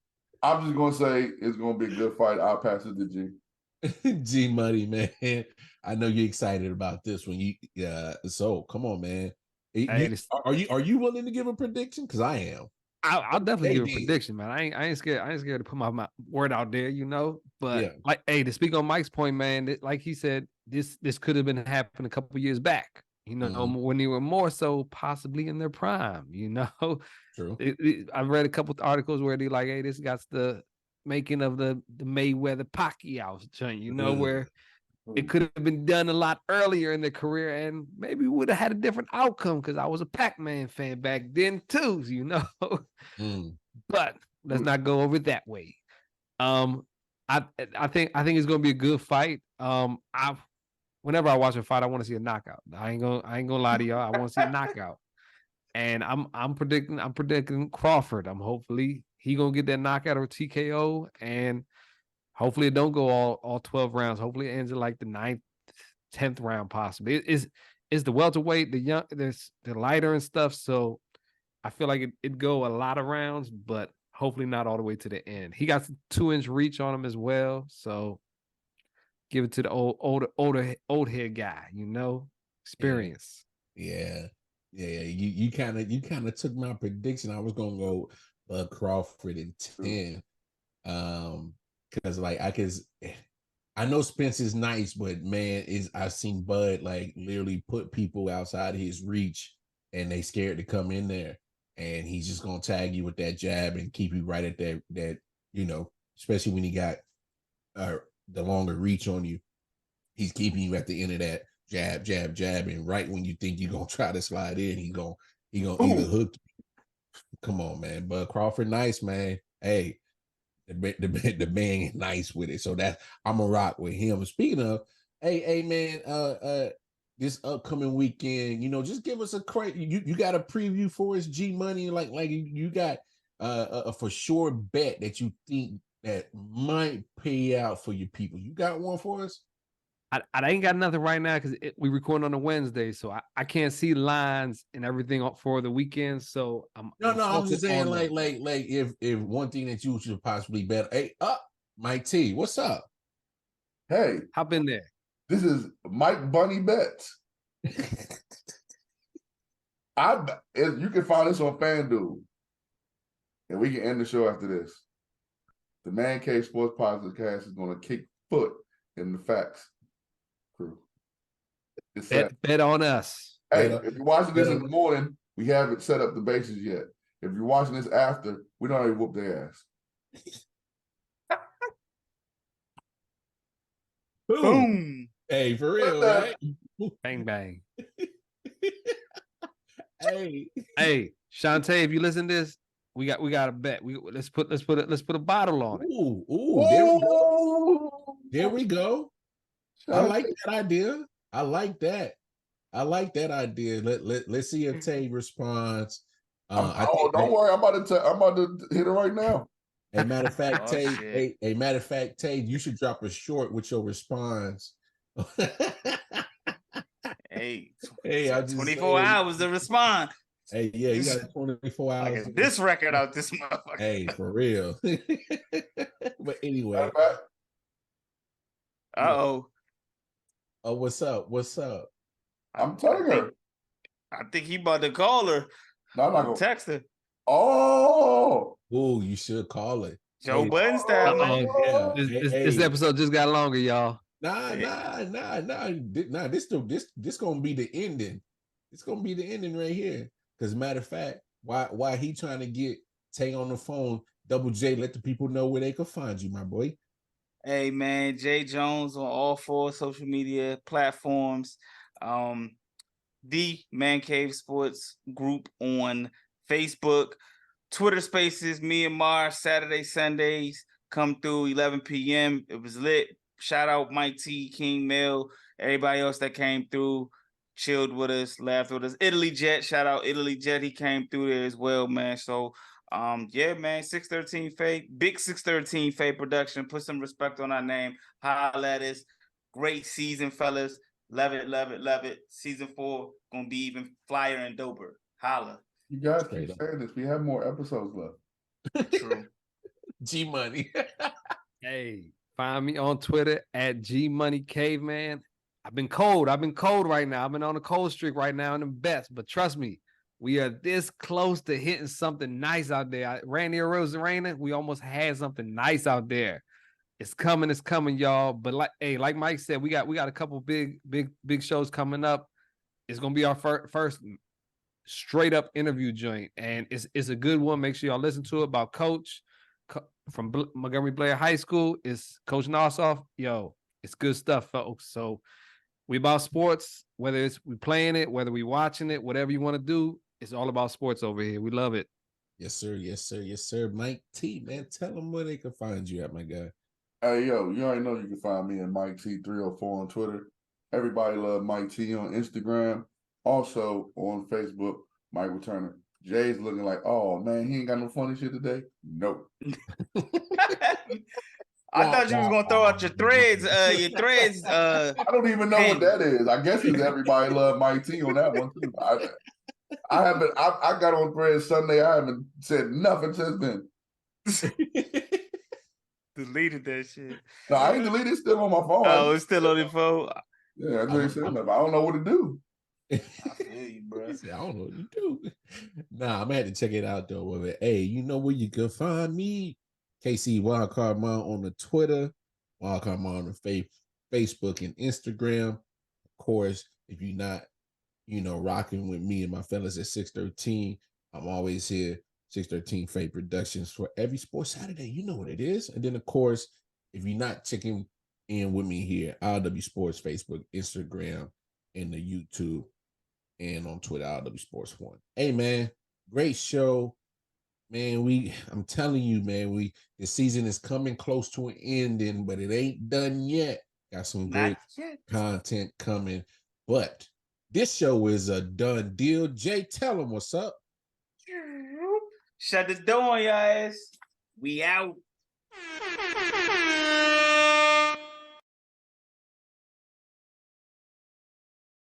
I'm just gonna say it's gonna be a good fight. I'll pass it to G. G Money, man. I know you're excited about this one. So come on, man. Are you willing to give a prediction? Because I am. I'll definitely give a prediction, man. I ain't scared. I ain't scared to put my word out there, But to speak on Mike's point, man, like he said, this could have been happening a couple of years back. When they were more so possibly in their prime. True. I've read a couple of articles where they're like, "Hey, this got the making of the Mayweather Pacquiao joint," where it could have been done a lot earlier in their career, and maybe would have had a different outcome. Because I was a Pac-Man fan back then too, But let's not go over it that way. I think it's gonna be a good fight. Whenever I watch a fight, I want to see a knockout. I ain't gonna lie to y'all. I want to see a knockout. And I'm predicting Crawford. Hopefully he gonna get that knockout or TKO, and hopefully it don't go all 12 rounds. Hopefully it ends in like the 9th, 10th round possibly. It's the welterweight, there's the lighter and stuff. So I feel like it go a lot of rounds, but hopefully not all the way to the end. He got 2-inch reach on him as well. So give it to the old head guy, experience. Yeah. You kind of took my prediction. I was gonna go Crawford in 10. Because I know Spence is nice, but man, I've seen Bud like literally put people outside his reach and they scared to come in there. And he's just gonna tag you with that jab and keep you right at that especially when he got the longer reach on you. He's keeping you at the end of that jab, jab, jab, and right when you think you're gonna try to slide in, he gonna either hook you. Come on, man. Bud Crawford, nice, man. Hey, the man is nice with it. So I'm a rock with him. Speaking of, hey, man, this upcoming weekend, just give us a you got a preview for us, G Money, like you got a for sure bet that you think that might pay out for your people. You got one for us? I ain't got nothing right now because we recording on a Wednesday, so I can't see lines and everything for the weekend. So I'm just saying like if one thing that you should possibly bet. Hey, Mike T, what's up? Hey, hop in there. This is Mike Bunny Bets. You can find this on FanDuel, and we can end the show after this. The Man Cave Sports Podcast is going to kick foot in the facts crew. Bet on us. Hey, if you're watching this in the morning, we haven't set up the bases yet. If you're watching this after, we don't already whoop their ass. Boom. Hey, for real, right? Bang bang. Hey, Shantae, if you listen to this, we got a bet. Let's put a bottle on it. Ooh, there we go. I like that idea. I like that idea. Let's see if Tay responds. Don't worry, I'm about to hit it right now. A matter of fact, Tay, you should drop a short with your response. Hey, I just 24 hours to respond. Hey, yeah, you got 24 hours. Like this record out this motherfucker. Hey, for real. But anyway. Uh-oh. Oh, what's up? I'm telling her. I think he about to call her. No, I'm not gonna text her. Oh, you should call it. Joe Budden style, man. Yeah. This episode just got longer, y'all. Nah. This gonna be the ending. It's gonna be the ending right here. Because matter of fact, why he trying to get Tay on the phone? Double J, let the people know where they can find you, my boy. Hey man, Jae Jones on all 4 social media platforms. The Man Cave Sports Group on Facebook, Twitter Spaces, me and Mars, Saturday, Sundays, come through 11 p.m. It was lit. Shout out Mike T, King Mill, everybody else that came through, chilled with us, laughed with us. Italy Jet, shout out Italy Jet, he came through there as well, man. So, yeah, man, 613 Faye, big 613 Faye Production. Put some respect on our name. Holla at us. Great season, fellas. Love it. Season 4 gonna be even flyer and doper. Holla. You guys keep saying this. We have more episodes left. True. G Money. Hey, find me on Twitter at G Money Caveman. I've been cold right now. I've been on a cold streak right now in the bets, but trust me, we are this close to hitting something nice out there. Randy Rosarena, we almost had something nice out there. It's coming, y'all. But like Mike said, we got a couple big shows coming up. It's gonna be our first straight up interview joint, and it's a good one. Make sure y'all listen to it about Coach from Montgomery Blair High School. It's Coach Nossoff. Yo, it's good stuff, folks. So we about sports, whether it's we playing it, whether we watching it, whatever you want to do. It's all about sports over here. We love it. Yes, sir. Mike T, man, tell them where they can find you at, my guy. Hey, yo, you already know you can find me at Mike T304 on Twitter. Everybody love Mike T on Instagram. Also on Facebook, Michael Turner. Jay's looking like, oh, man, he ain't got no funny shit today. Nope. I thought you was going to throw out your threads. I don't even know what that is. I guess it's everybody love Mike T on that one, too. I got on threads Sunday. I haven't said nothing since then. Deleted that shit. No, I ain't deleted. It's still on my phone. Oh, it's still on your phone? Yeah, I said nothing. I don't know what to do. I feel you, bro. I don't know what you do. Nah, I'm gonna have to check it out though. With it. Hey, you know where you can find me? KC Wildcard Mom on the Twitter, Wildcard Mom on the Facebook and Instagram. Of course, if you're not rocking with me and my fellas at 613. I'm always here, 613 Faye Productions for every sports Saturday. You know what it is. And then, of course, if you're not checking in with me here, RW Sports, Facebook, Instagram, and the YouTube, and on Twitter, RW Sports 1. Hey, man, great show. Man, I'm telling you, man, the season is coming close to an ending, but it ain't done yet. Got some great content coming. But this show is a done deal. Jay, tell them what's up. Shut the door on your ass. We out.